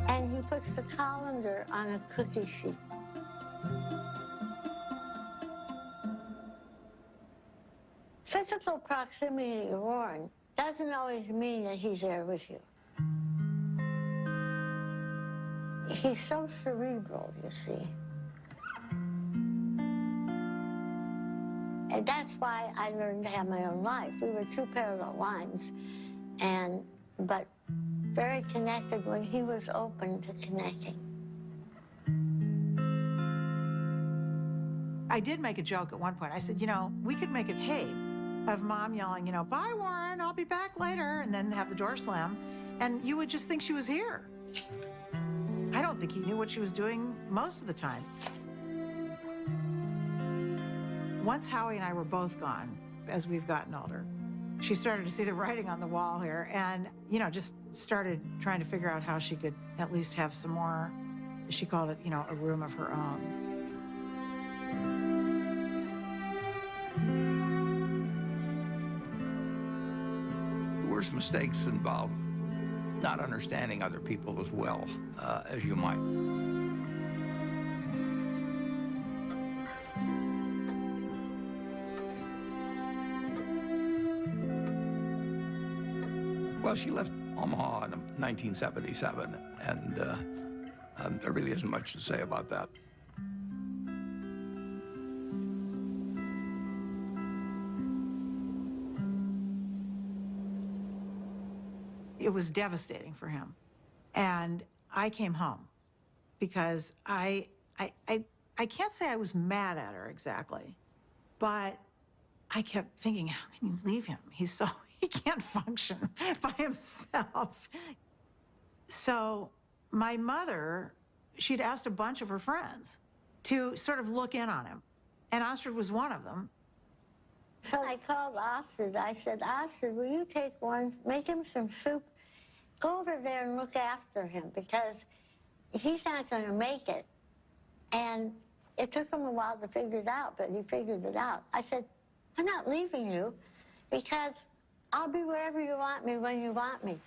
and he puts the colander on a cookie sheet. Physical proximity to Warren doesn't always mean that he's there with you. He's so cerebral, you see. And that's why I learned to have my own life. We were two parallel lines, but very connected when he was open to connecting. I did make a joke at one point. I said, you know, we could make a tape of Mom yelling, you know, bye, Warren, I'll be back later, and then have the door slam, and you would just think she was here. I don't think he knew what she was doing most of the time. Once Howie and I were both gone, as we've gotten older, she started to see the writing on the wall here and, you know, just started trying to figure out how she could at least have some more, she called it, you know, a room of her own. The worst mistakes involve not understanding other people as well as you might. Well, she left Omaha in 1977, and there really isn't much to say about that. It was devastating for him. And I came home because I can't say I was mad at her exactly, but I kept thinking, how can you leave him? He can't function by himself. So my mother, she'd asked a bunch of her friends to sort of look in on him. And Astrid was one of them. So I called Astrid. I said, Astrid, will you take one, make him some soup, go over there and look after him because he's not going to make it. And it took him a while to figure it out, but he figured it out. I said, I'm not leaving you because I'll be wherever you want me when you want me.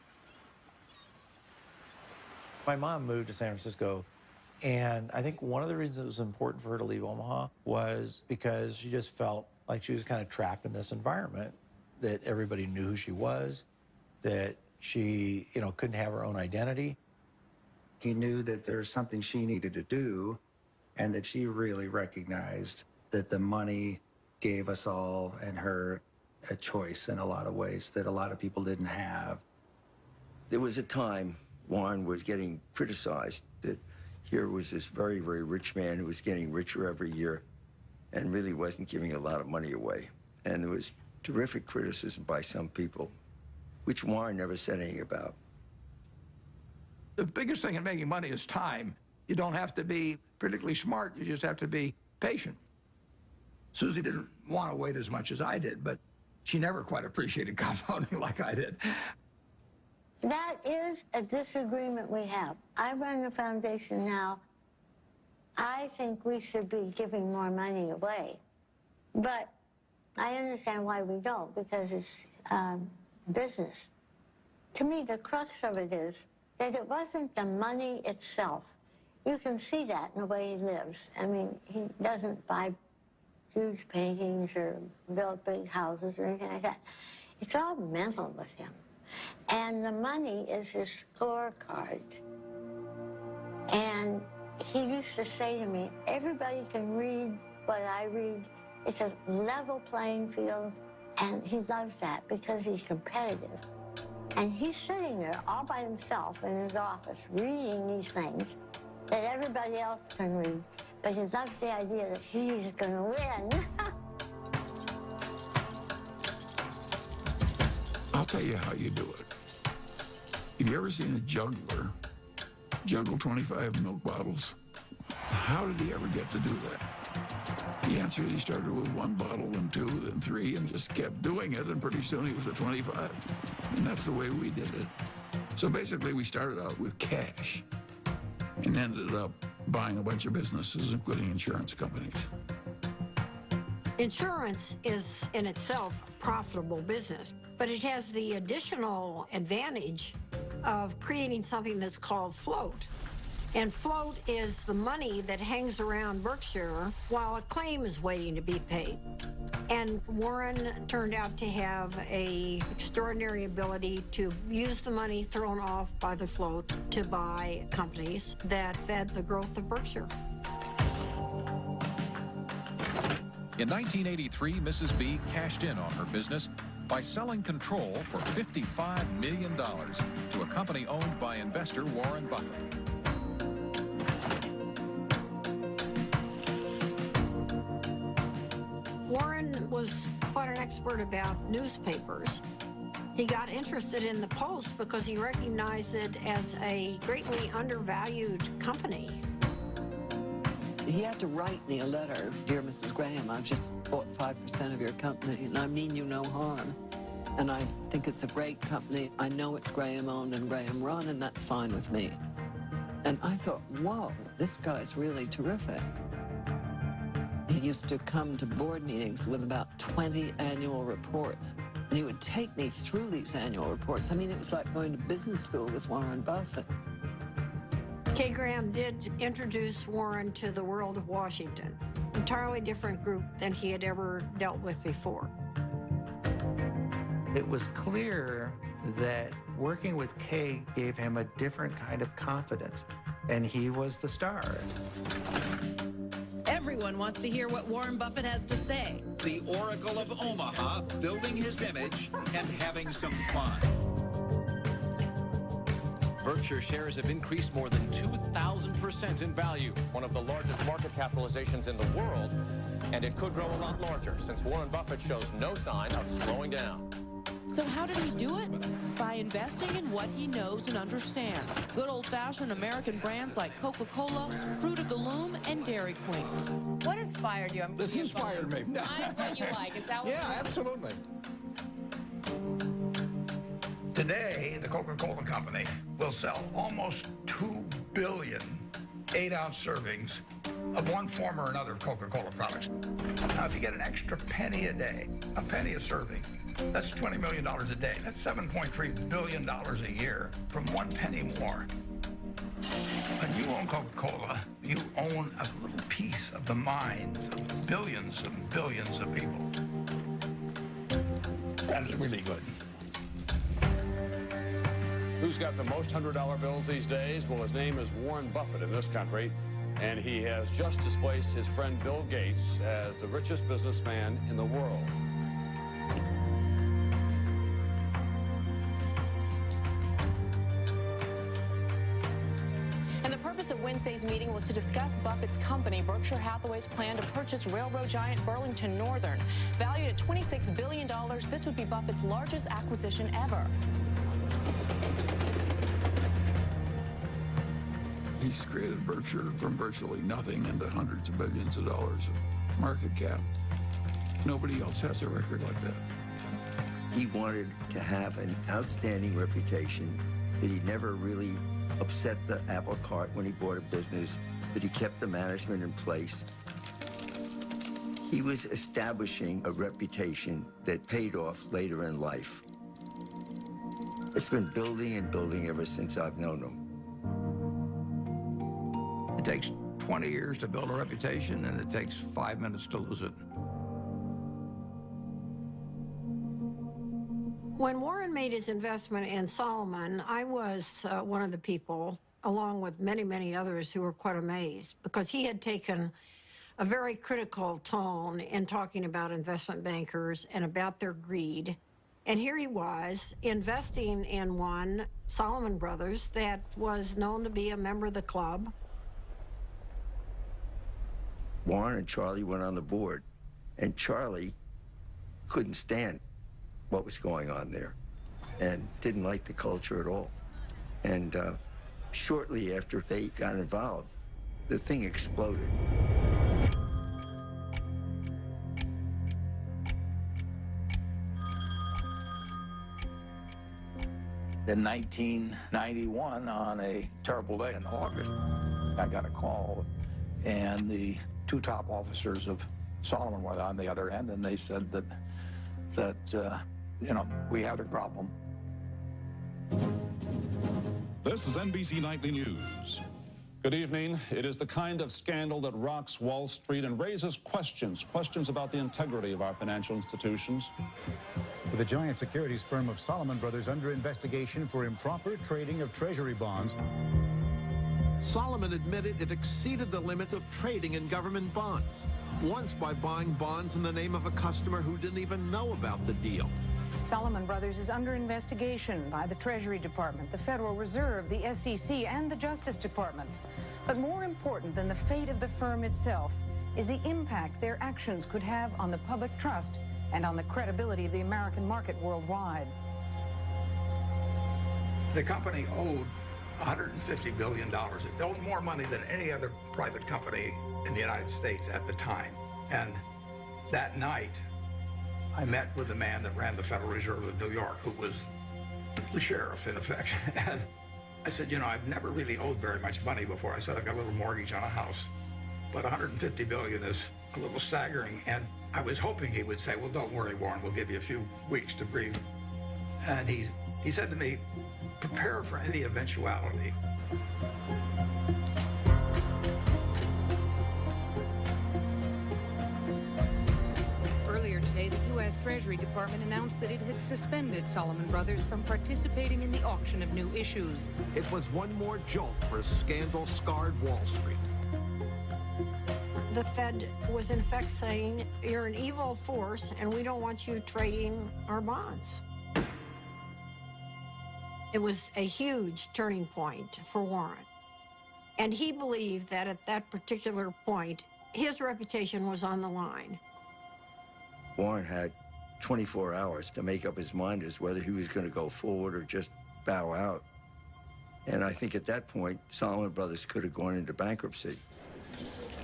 My mom moved to San Francisco, and I think one of the reasons it was important for her to leave Omaha was because she just felt like she was kind of trapped in this environment, that everybody knew who she was, that she, you know, couldn't have her own identity. He knew that there's something she needed to do, and that she really recognized that the money gave us all and her a choice in a lot of ways that a lot of people didn't have. There was a time Warren was getting criticized that here was this very, very rich man who was getting richer every year and really wasn't giving a lot of money away. And there was terrific criticism by some people, which Warren never said anything about. The biggest thing in making money is time. You don't have to be particularly smart, you just have to be patient. Susie didn't want to wait as much as I did, but she never quite appreciated compounding like I did. That is a disagreement we have. I run a foundation now. I think we should be giving more money away. But I understand why we don't, because it's business. To me, the crux of it is that it wasn't the money itself. You can see that in the way he lives. I mean, he doesn't buy huge paintings or build big houses or anything like that. It's all mental with him. And the money is his scorecard. And he used to say to me, everybody can read what I read. It's a level playing field. And he loves that because he's competitive. And he's sitting there all by himself in his office reading these things that everybody else can read. But he loves the idea that he's going to win. I'll tell you how you do it. Have you ever seen a juggler juggle 25 milk bottles? How did he ever get to do that? The answer is he started with 1 bottle, then 2, then 3, and just kept doing it, and pretty soon he was at 25. And that's the way we did it. So basically, we started out with cash and ended up buying a bunch of businesses, including insurance companies. Insurance is in itself a profitable business, but it has the additional advantage of creating something that's called float. And float is the money that hangs around Berkshire while a claim is waiting to be paid. And Warren turned out to have an extraordinary ability to use the money thrown off by the float to buy companies that fed the growth of Berkshire. In 1983, Mrs. B cashed in on her business by selling control for $55 million to a company owned by investor Warren Buffett. Warren was quite an expert about newspapers. He got interested in the Post because he recognized it as a greatly undervalued company. He had to write me a letter. Dear Mrs. Graham, I've just bought 5% of your company, and I mean you no harm. And I think it's a great company. I know it's Graham-owned and Graham-run, and that's fine with me. And I thought, whoa, this guy's really terrific. He used to come to board meetings with about 20 annual reports. And he would take me through these annual reports. I mean, it was like going to business school with Warren Buffett. Kay Graham did introduce Warren to the world of Washington, entirely different group than he had ever dealt with before. It was clear that working with Kay gave him a different kind of confidence, and he was the star. Everyone wants to hear what Warren Buffett has to say. The Oracle of Omaha, building his image and having some fun. Berkshire shares have increased more than 2,000% in value, one of the largest market capitalizations in the world, and it could grow a lot larger since Warren Buffett shows no sign of slowing down. So how did he do it? By investing in what he knows and understands. Good old-fashioned American brands like Coca-Cola, Fruit of the Loom, and Dairy Queen. What inspired you? This inspired me. Find what you like. Is that what Yeah, absolutely. Today, the Coca-Cola Company will sell almost 2 billion 8-ounce servings of one form or another of Coca-Cola products. Now, if you get an extra penny a day, a penny a serving, that's $20 million a day. That's $7.3 billion a year from 1 penny more. When you own Coca-Cola, you own a little piece of the minds of billions and billions of people. That is really good. Who's got the most $100 bills these days? Well, his name is Warren Buffett in this country, and he has just displaced his friend Bill Gates as the richest businessman in the world. And the purpose of Wednesday's meeting was to discuss Buffett's company, Berkshire Hathaway's plan to purchase railroad giant Burlington Northern. Valued at $26 billion, this would be Buffett's largest acquisition ever. He's created Berkshire from virtually nothing into hundreds of billions of dollars of market cap. Nobody else has a record like that. He wanted to have an outstanding reputation, that he never really upset the apple cart when he bought a business, that he kept the management in place. He was establishing a reputation that paid off later in life. It's been building and building ever since I've known him. It takes 20 years to build a reputation, and it takes 5 minutes to lose it. When Warren made his investment in Salomon, I was one of the people, along with many, many others, who were quite amazed, because he had taken a very critical tone in talking about investment bankers and about their greed. And here he was investing in one, Salomon Brothers, that was known to be a member of the club. Warren and Charlie went on the board, and Charlie couldn't stand what was going on there and didn't like the culture at all. And shortly after they got involved, the thing exploded. In 1991, on a terrible day in August, I got a call, and the two top officers of Solomon were on the other end, and they said that you know, we had a problem. This is NBC Nightly News. Good evening. It is the kind of scandal that rocks Wall Street and raises questions about the integrity of our financial institutions. With the giant securities firm of Salomon Brothers under investigation for improper trading of Treasury bonds. Salomon admitted it exceeded the limit of trading in government bonds, once by buying bonds in the name of a customer who didn't even know about the deal. Salomon Brothers is under investigation by the Treasury Department, the Federal Reserve, the SEC, and the Justice Department. But more important than the fate of the firm itself is the impact their actions could have on the public trust and on the credibility of the American market worldwide. The company owed $150 billion. It owed more money than any other private company in the United States at the time. And that night, I met with the man that ran the Federal Reserve of New York, who was the sheriff, in effect. And I said, you know, I've never really owed very much money before. I said, I've got a little mortgage on a house, but $150 billion is a little staggering. And I was hoping he would say, well, don't worry, Warren, we'll give you a few weeks to breathe. And he said to me, prepare for any eventuality. Earlier today, the U.S. Treasury Department announced that it had suspended Salomon Brothers from participating in the auction of new issues. It was one more jolt for a scandal-scarred Wall Street. The Fed was in effect saying, you're an evil force and we don't want you trading our bonds. It was a huge turning point for Warren. And he believed that at that particular point, his reputation was on the line. Warren had 24 hours to make up his mind as whether he was going to go forward or just bow out. And I think at that point, Salomon Brothers could have gone into bankruptcy.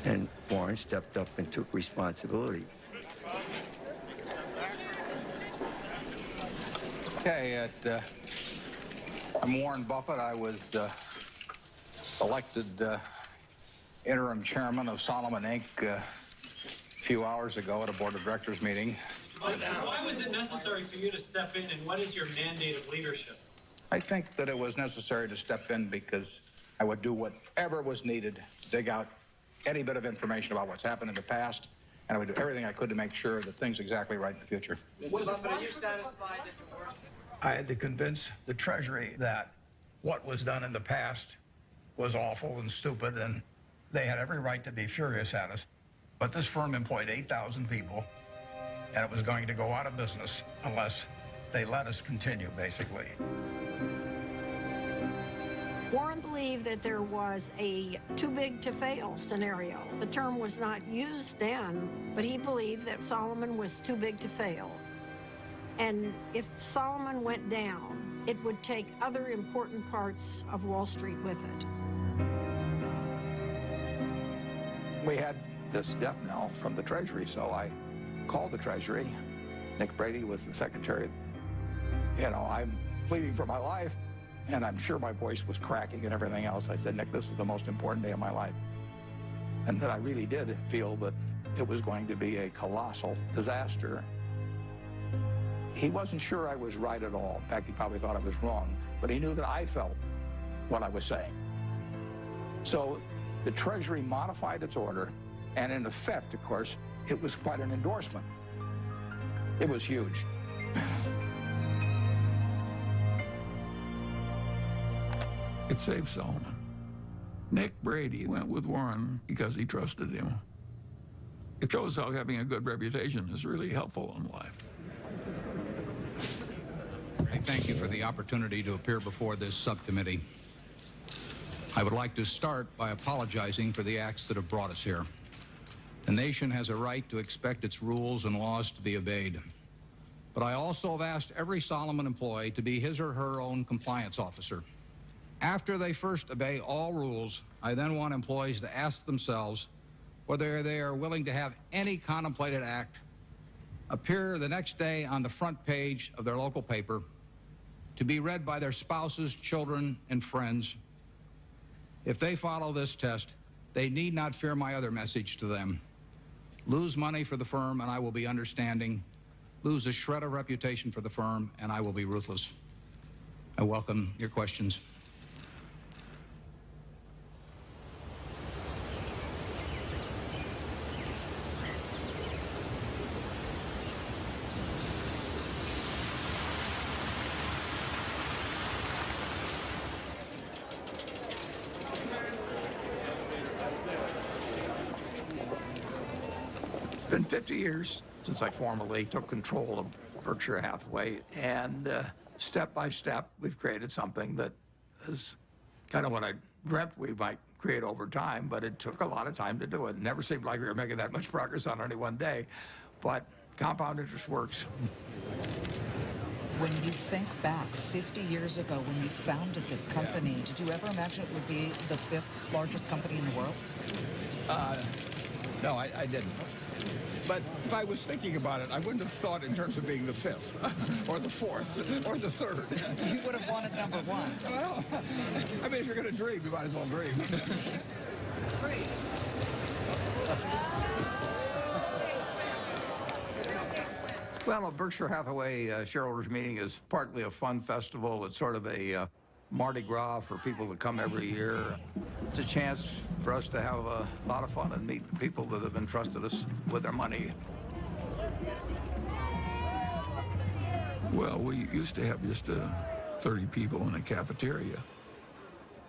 And Warren stepped up and took responsibility. Okay, I'm Warren Buffett. I was elected interim chairman of Salomon Inc. A few hours ago at a board of directors meeting. Why was it necessary for you to step in, and what is your mandate of leadership? I think that it was necessary to step in because I would do whatever was needed to dig out any bit of information about what's happened in the past, and I would do everything I could to make sure that things are exactly right in the future. Buffett, are you satisfied that your work? I had to convince the Treasury that what was done in the past was awful and stupid, and they had every right to be furious at us. But this firm employed 8,000 people, and it was going to go out of business unless they let us continue, basically. Warren believed that there was a too big to fail scenario. The term was not used then, but he believed that Salomon was too big to fail. And if Salomon went down, it would take other important parts of Wall Street with it. We had this death knell from the Treasury, so I called the Treasury. Nick Brady was the secretary. You know, I'm pleading for my life, and I'm sure my voice was cracking and everything else. I said, Nick, this is the most important day of my life. And that I really did feel that it was going to be a colossal disaster. He wasn't sure I was right at all. In fact, he probably thought I was wrong, but he knew that I felt what I was saying. So the Treasury modified its order, and in effect, of course, it was quite an endorsement. It was huge. It saved Salomon. Nick Brady went with Warren because he trusted him. It shows how having a good reputation is really helpful in life. I thank you for the opportunity to appear before this subcommittee. I would like to start by apologizing for the acts that have brought us here. The nation has a right to expect its rules and laws to be obeyed. But I also have asked every Salomon employee to be his or her own compliance officer. After they first obey all rules, I then want employees to ask themselves whether they are willing to have any contemplated act appear the next day on the front page of their local paper to be read by their spouses, children, and friends. If they follow this test, they need not fear my other message to them. Lose money for the firm, and I will be understanding. Lose a shred of reputation for the firm, and I will be ruthless. I welcome your questions. It's been 50 years since I formally took control of Berkshire Hathaway, and step by step, we've created something that is kind of what I dreamt we might create over time, but it took a lot of time to do it. It never seemed like we were making that much progress on any one day, but compound interest works. When you think back 50 years ago when you founded this company, did you ever imagine it would be the 5th largest company in the world? No, I didn't. But if I was thinking about it, I wouldn't have thought in terms of being the 5th, or the 4th, or the 3rd. You would have wanted number 1. Well, I mean, if you're going to dream, you might as well dream. Well, a Berkshire Hathaway shareholders meeting is partly a fun festival. It's sort of a Mardi Gras for people that come every year. It's a chance for us to have a lot of fun and meet the people that have entrusted us with their money. Well, we used to have just 30 people in a cafeteria,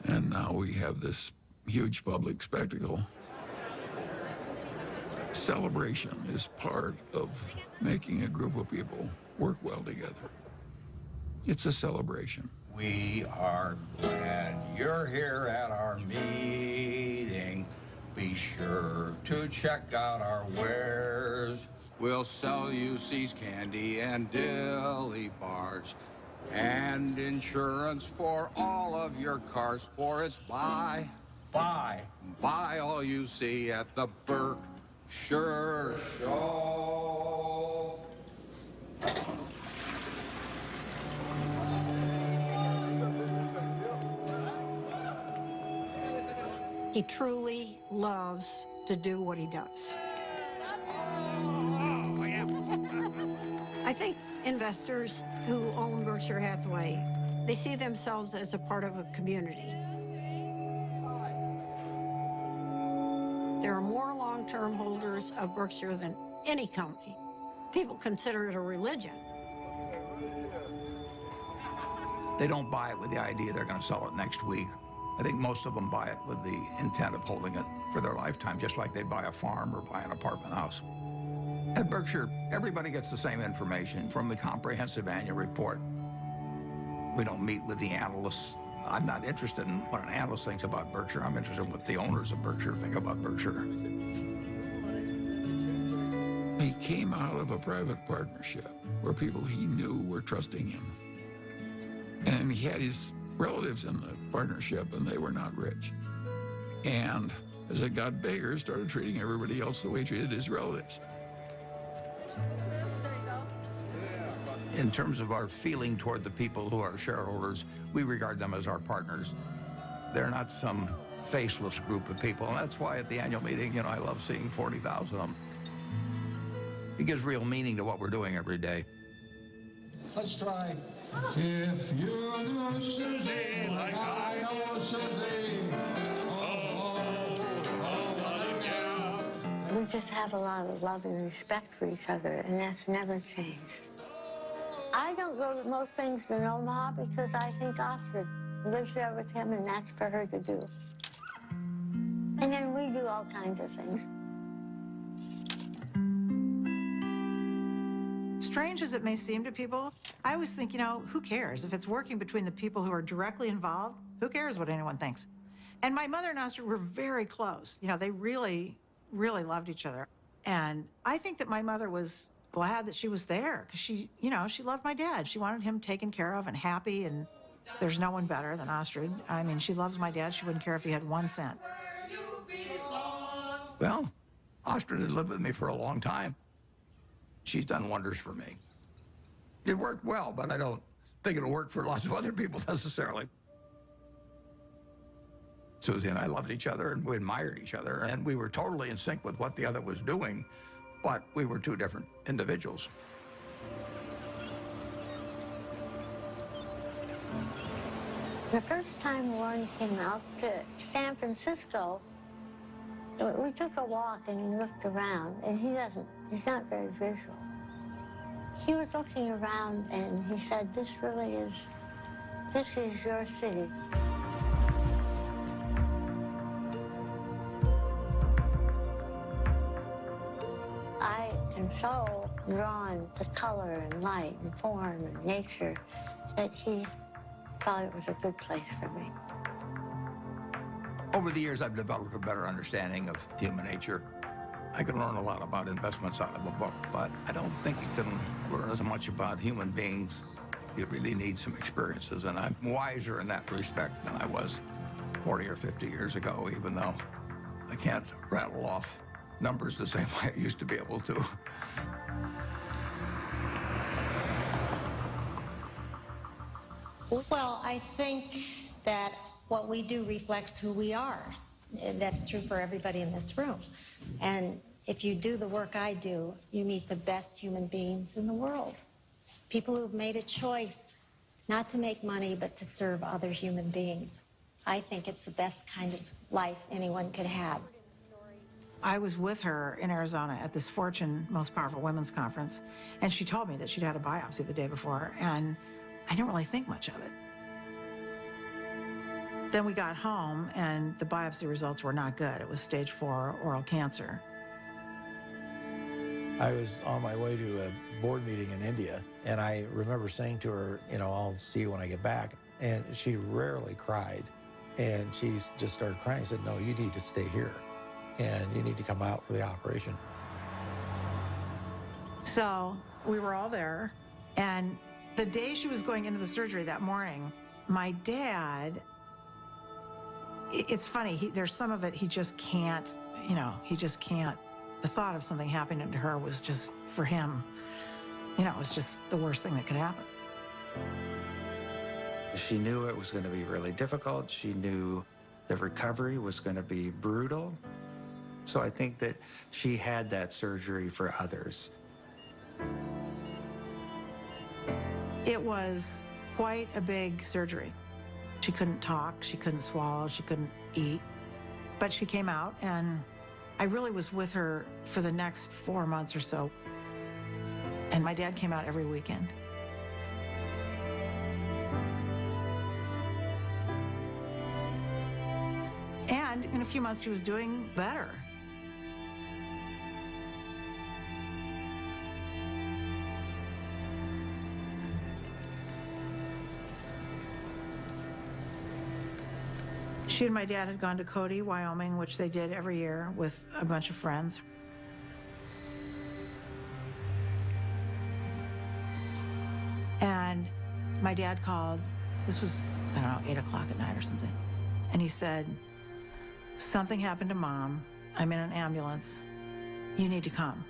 and now we have this huge public spectacle. Celebration is part of making a group of people work well together. It's a celebration. We are glad you're here at our meeting. Be sure to check out our wares. We'll sell you C's candy and dilly bars and insurance for all of your cars, for it's buy all you see at the Berkshire Show. He truly loves to do what he does. I think investors who own Berkshire Hathaway, they see themselves as a part of a community. There are more long-term holders of Berkshire than any company. People consider it a religion. They don't buy it with the idea they're going to sell it next week. I think most of them buy it with the intent of holding it for their lifetime, just like they'd buy a farm or buy an apartment house. At Berkshire, everybody gets the same information from the comprehensive annual report. We don't meet with the analysts. I'm not interested in what an analyst thinks about Berkshire. I'm interested in what the owners of Berkshire think about Berkshire. He came out of a private partnership where people he knew were trusting him. And he had his relatives in the partnership, and they were not rich. And as it got bigger, started treating everybody else the way he treated his relatives. In terms of our feeling toward the people who are shareholders, we regard them as our partners. They're not some faceless group of people, and that's why at the annual meeting, you know, I love seeing 40,000 of them. It gives real meaning to what we're doing every day. Let's try. If you knew Susie like I know Susie, We just have a lot of love and respect for each other, and that's never changed. I don't go to most things in Omaha because I think Astrid lives there with him, and that's for her to do. And then we do all kinds of things. Strange as it may seem to people, I always think, you know, who cares? If it's working between the people who are directly involved, who cares what anyone thinks? And my mother and Astrid were very close. You know, they really, really loved each other. And I think that my mother was glad that she was there because she, you know, she loved my dad. She wanted him taken care of and happy, and there's no one better than Astrid. I mean, she loves my dad. She wouldn't care if he had 1 cent. Well, Astrid had lived with me for a long time. She's done wonders for me. It worked well, but I don't think it'll work for lots of other people necessarily. Susie and I loved each other, and we admired each other, and we were totally in sync with what the other was doing, but we were two different individuals. The first time Warren came out to San Francisco, we took a walk and he looked around, and he's not very visual. He was looking around and he said, this is your city. I am so drawn to color and light and form and nature that he thought it was a good place for me. Over the years, I've developed a better understanding of human nature. I can learn a lot about investments out of a book, but I don't think you can learn as much about human beings. You really need some experiences, and I'm wiser in that respect than I was 40 or 50 years ago, even though I can't rattle off numbers the same way I used to be able to. Well, I think that what we do reflects who we are. That's true for everybody in this room. And if you do the work I do, you meet the best human beings in the world. People who've made a choice not to make money, but to serve other human beings. I think it's the best kind of life anyone could have. I was with her in Arizona at this Fortune Most Powerful Women's Conference, and she told me that she'd had a biopsy the day before, and I didn't really think much of it. Then we got home, and the biopsy results were not good. It was stage 4 oral cancer. I was on my way to a board meeting in India, and I remember saying to her, you know, I'll see you when I get back. And she rarely cried, and she just started crying. I said, no, you need to stay here, and you need to come out for the operation. So we were all there, and the day she was going into the surgery that morning, my dad, it's funny, there's some of it he just can't, you know, he just can't. The thought of something happening to her was just, for him, you know, it was just the worst thing that could happen. She knew it was going to be really difficult. She knew the recovery was going to be brutal. So I think that she had that surgery for others. It was quite a big surgery. She couldn't talk, she couldn't swallow, she couldn't eat. But she came out, and I really was with her for the next 4 months or so. And my dad came out every weekend. And in a few months, she was doing better. She and my dad had gone to Cody, Wyoming, which they did every year with a bunch of friends. And my dad called, this was, I don't know, 8 o'clock at night or something. And he said, something happened to Mom. I'm in an ambulance. You need to come.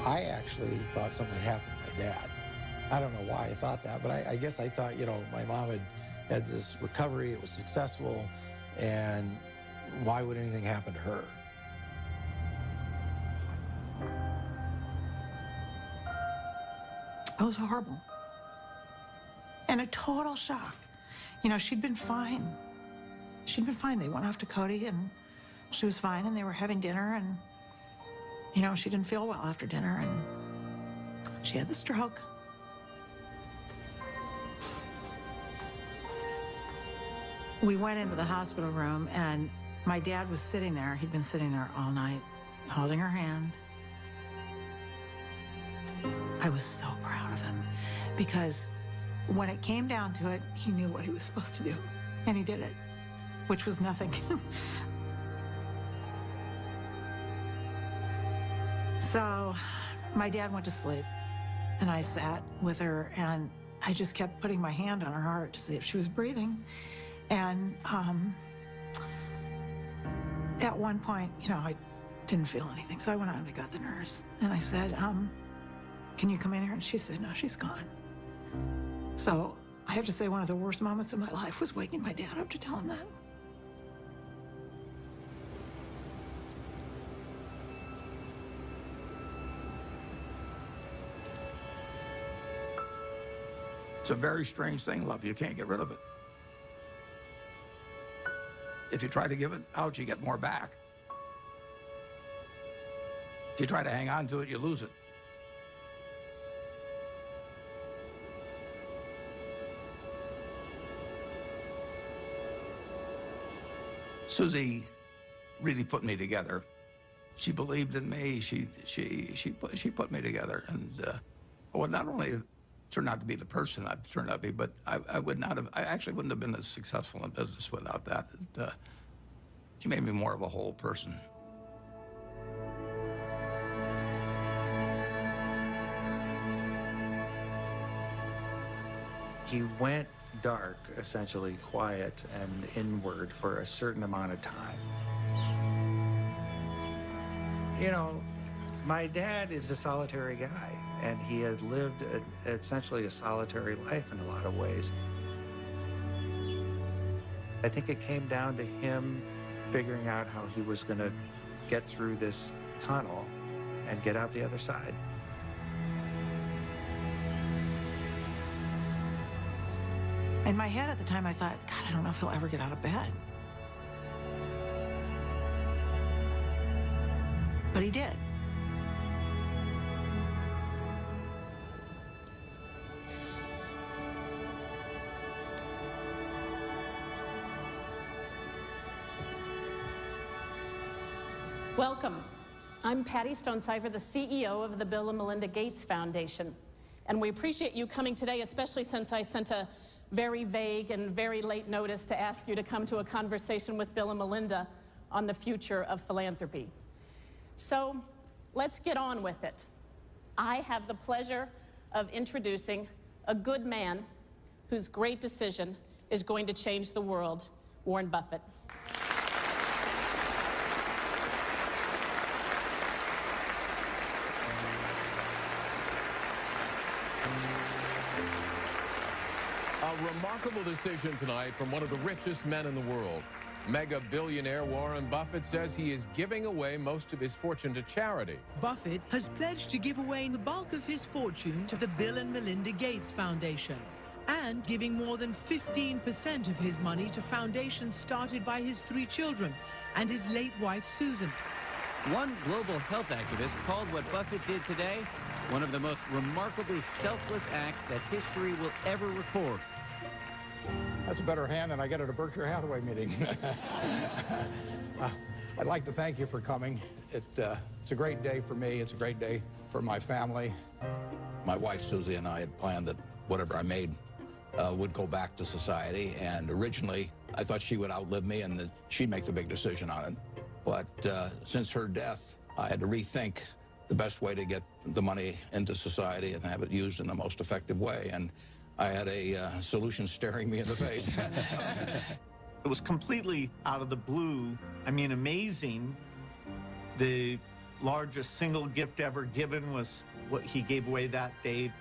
I actually thought something happened to my dad. I don't know why I thought that, but I guess I thought, you know, my mom had this recovery, it was successful, and why would anything happen to her? It was horrible. And a total shock. You know, she'd been fine. She'd been fine. They went off to Cody, and she was fine, and they were having dinner, and, you know, she didn't feel well after dinner, and she had the stroke. We went into the hospital room, and my dad was sitting there. He'd been sitting there all night, holding her hand. I was so proud of him, because when it came down to it, he knew what he was supposed to do, and he did it, which was nothing. So my dad went to sleep, and I sat with her, and I just kept putting my hand on her heart to see if she was breathing. And at one point, you know, I didn't feel anything. So I went out and I got the nurse. And I said, can you come in here? And she said, no, she's gone. So I have to say one of the worst moments of my life was waking my dad up to tell him that. It's a very strange thing, love. You can't get rid of it. If you try to give it out, you get more back. If you try to hang on to it, you lose it. Susie really put me together. She believed in me. She put me together, and well, not only turned out to be the person I've turned out to be, but I actually wouldn't have been as successful in business without that. She made me more of a whole person. He went dark, essentially quiet and inward for a certain amount of time. You know, my dad is a solitary guy, and he had lived essentially a solitary life in a lot of ways. I think it came down to him figuring out how he was going to get through this tunnel and get out the other side. In my head at the time, I thought, God, I don't know if he'll ever get out of bed. But he did. Welcome. I'm Patty Stonecipher, the CEO of the Bill and Melinda Gates Foundation. And we appreciate you coming today, especially since I sent a very vague and very late notice to ask you to come to a conversation with Bill and Melinda on the future of philanthropy. So let's get on with it. I have the pleasure of introducing a good man whose great decision is going to change the world, Warren Buffett. A remarkable decision tonight from one of the richest men in the world. Mega billionaire Warren Buffett says he is giving away most of his fortune to charity. Buffett has pledged to give away the bulk of his fortune to the Bill and Melinda Gates Foundation and giving more than 15% of his money to foundations started by his 3 children and his late wife, Susan. One global health activist called what Buffett did today one of the most remarkably selfless acts that history will ever record. That's a better hand than I get at a Berkshire Hathaway meeting. I'd like to thank you for coming. It's a great day for me. It's a great day for my family. My wife, Susie, and I had planned that whatever I made would go back to society. And originally, I thought she would outlive me and that she'd make the big decision on it. But since her death, I had to rethink the best way to get the money into society and have it used in the most effective way. And I had a solution staring me in the face. It was completely out of the blue. I mean, amazing. The largest single gift ever given was what he gave away that day.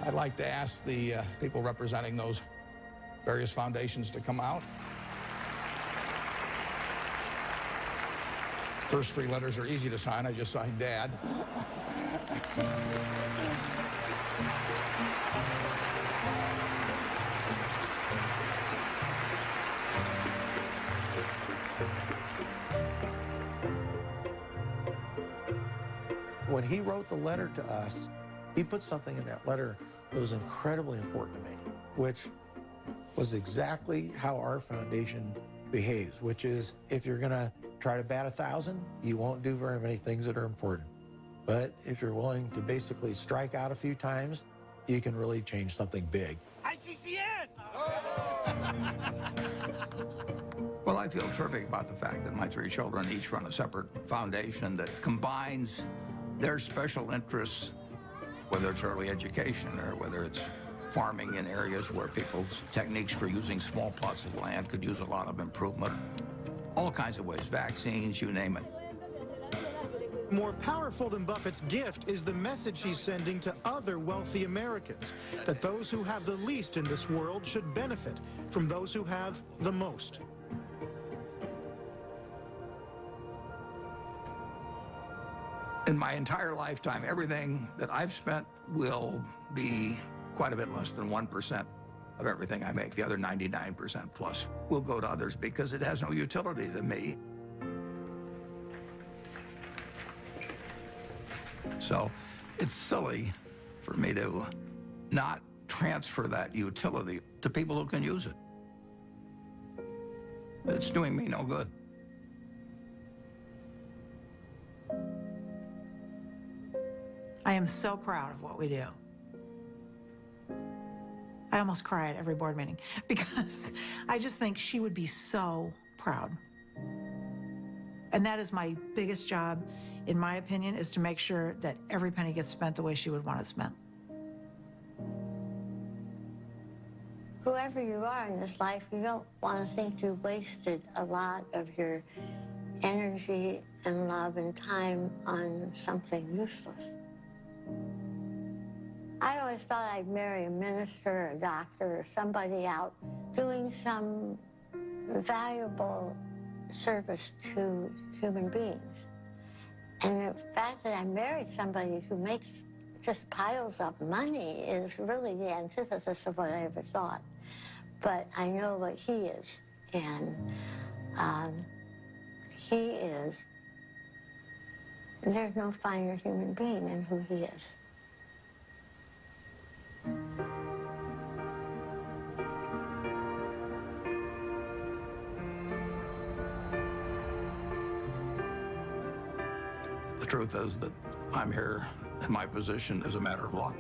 I'd like to ask the people representing those various foundations to come out. First 3 letters are easy to sign. I just signed Dad. When he wrote the letter to us, he put something in that letter that was incredibly important to me, which was exactly how our foundation behaves, which is if you're going to try to bat 1,000, you won't do very many things that are important. But if you're willing to basically strike out a few times, you can really change something big. ICCN! Well, I feel terrific about the fact that my 3 children each run a separate foundation that combines their special interests, whether it's early education or whether it's farming in areas where people's techniques for using small plots of land could use a lot of improvement. All kinds of ways, vaccines, you name it. More powerful than Buffett's gift is the message he's sending to other wealthy Americans, that those who have the least in this world should benefit from those who have the most. In my entire lifetime, everything that I've spent will be quite a bit less than 1% of everything I make. The other 99% plus will go to others because it has no utility to me. So it's silly for me to not transfer that utility to people who can use it. It's doing me no good. I am so proud of what we do. I almost cry at every board meeting because I just think she would be so proud. And that is my biggest job, in my opinion, is to make sure that every penny gets spent the way she would want it spent. Whoever you are in this life, you don't want to think you wasted a lot of your energy and love and time on something useless. I always thought I'd marry a minister, a doctor, or somebody out doing some valuable service to human beings. And the fact that I married somebody who makes just piles of money is really the antithesis of what I ever thought. But I know what he is, and he is, there's no finer human being than who he is. The truth is that I'm here in my position as a matter of luck.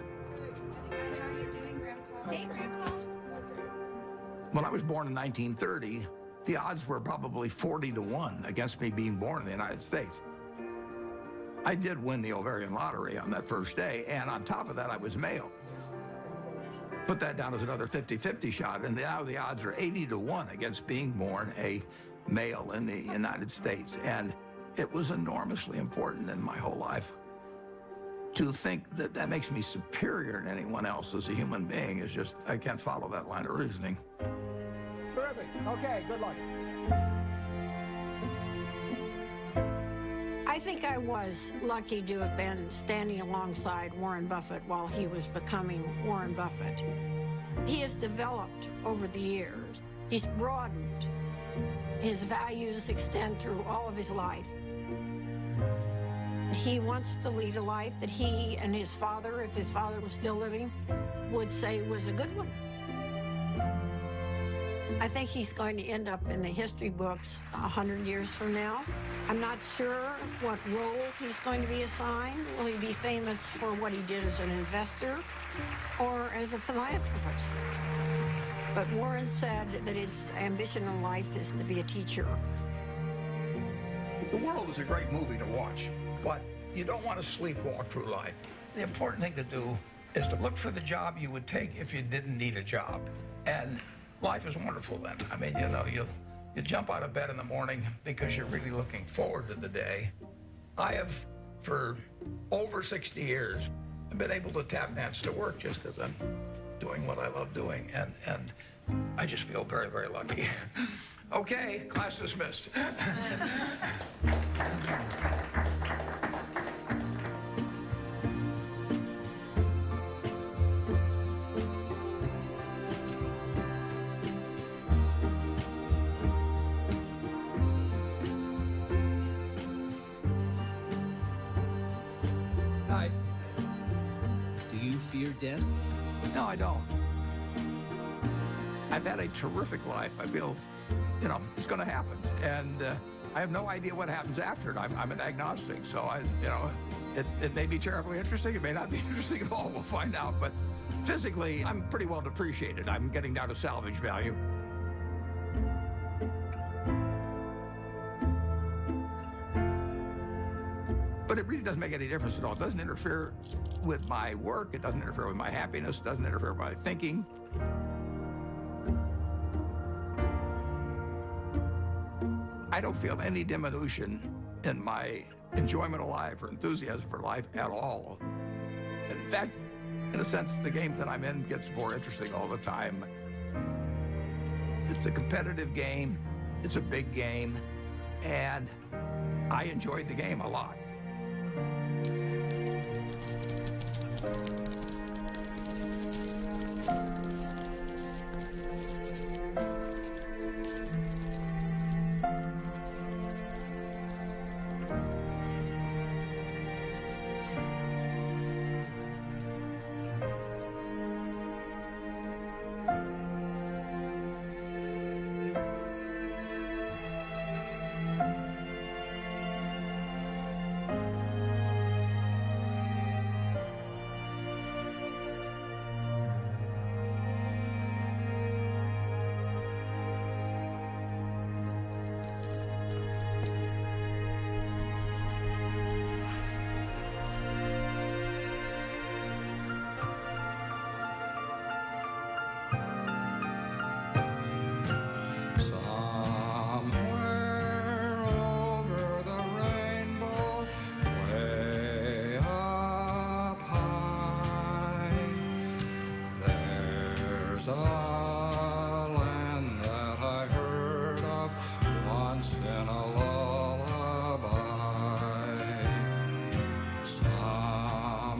When I was born in 1930, the odds were probably 40-1 against me being born in the United States. I did win the ovarian lottery on that first day, and on top of that, I was male. Put that down as another 50-50 shot, and now the odds are 80-1 against being born a male in the United States. And it was enormously important in my whole life. To think that that makes me superior to anyone else as a human being is just, I can't follow that line of reasoning. Terrific. Okay, good luck. I think I was lucky to have been standing alongside Warren Buffett while he was becoming Warren Buffett. He has developed over the years. He's broadened. His values extend through all of his life. He wants to lead a life that he and his father, if his father was still living, would say was a good one. I think he's going to end up in the history books 100 years from now. I'm not sure what role he's going to be assigned. Will he be famous for what he did as an investor or as a philanthropist? But Warren said that his ambition in life is to be a teacher. The world is a great movie to watch, but you don't want to sleepwalk through life. The important thing to do is to look for the job you would take if you didn't need a job. And life is wonderful then. I mean, you know, you jump out of bed in the morning because you're really looking forward to the day. I have, for over 60 years, been able to tap dance to work just because I'm doing what I love doing. And I just feel very, very lucky. Okay, class dismissed. Hi. Do you fear death? No, I don't. I've had a terrific life. I feel, you know, it's going to happen. And I have no idea what happens after it. I'm an agnostic, so it may be terribly interesting. It may not be interesting at all. We'll find out. But physically, I'm pretty well depreciated. I'm getting down to salvage value. But it really doesn't make any difference at all. It doesn't interfere with my work. It doesn't interfere with my happiness. It doesn't interfere with my thinking. I don't feel any diminution in my enjoyment of life or enthusiasm for life at all. In fact, in a sense, the game that I'm in gets more interesting all the time. It's a competitive game, it's a big game, and I enjoyed the game a lot. There's a land that I heard of once in a lullaby.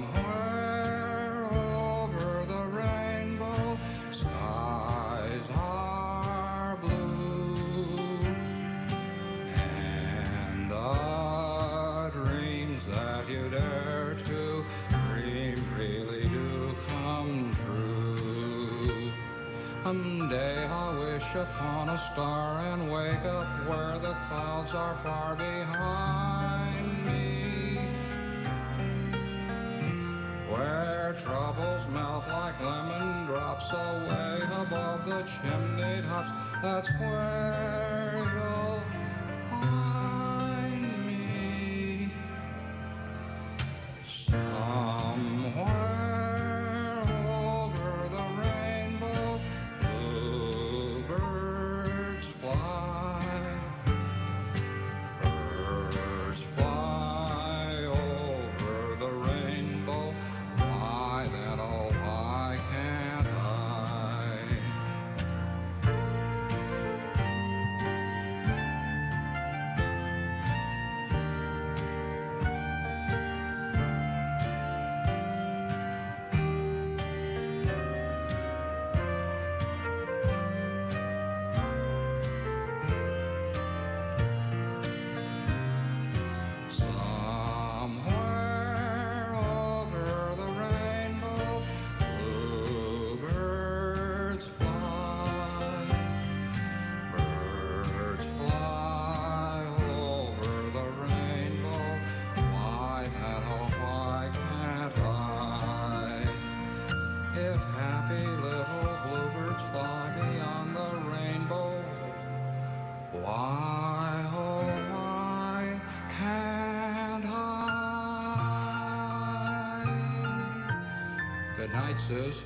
Somewhere over the rainbow, skies are blue, and the dreams that you dare to dream really do come true. Someday I wish upon a star and wake up where the clouds are far behind me, where troubles melt like lemon drops away above the chimney tops. That's where you'll find me. Somewhere over the rainbow, bluebirds fly. Birds fly over the rainbow. Why then, oh, why can't I? Somewhere over the rainbow, bluebirds fly. Birds fly over the rainbow. Why then, oh, why can't I? If happy little bluebirds fly beyond the rainbow, why, oh, why can't I? Good night, Suze.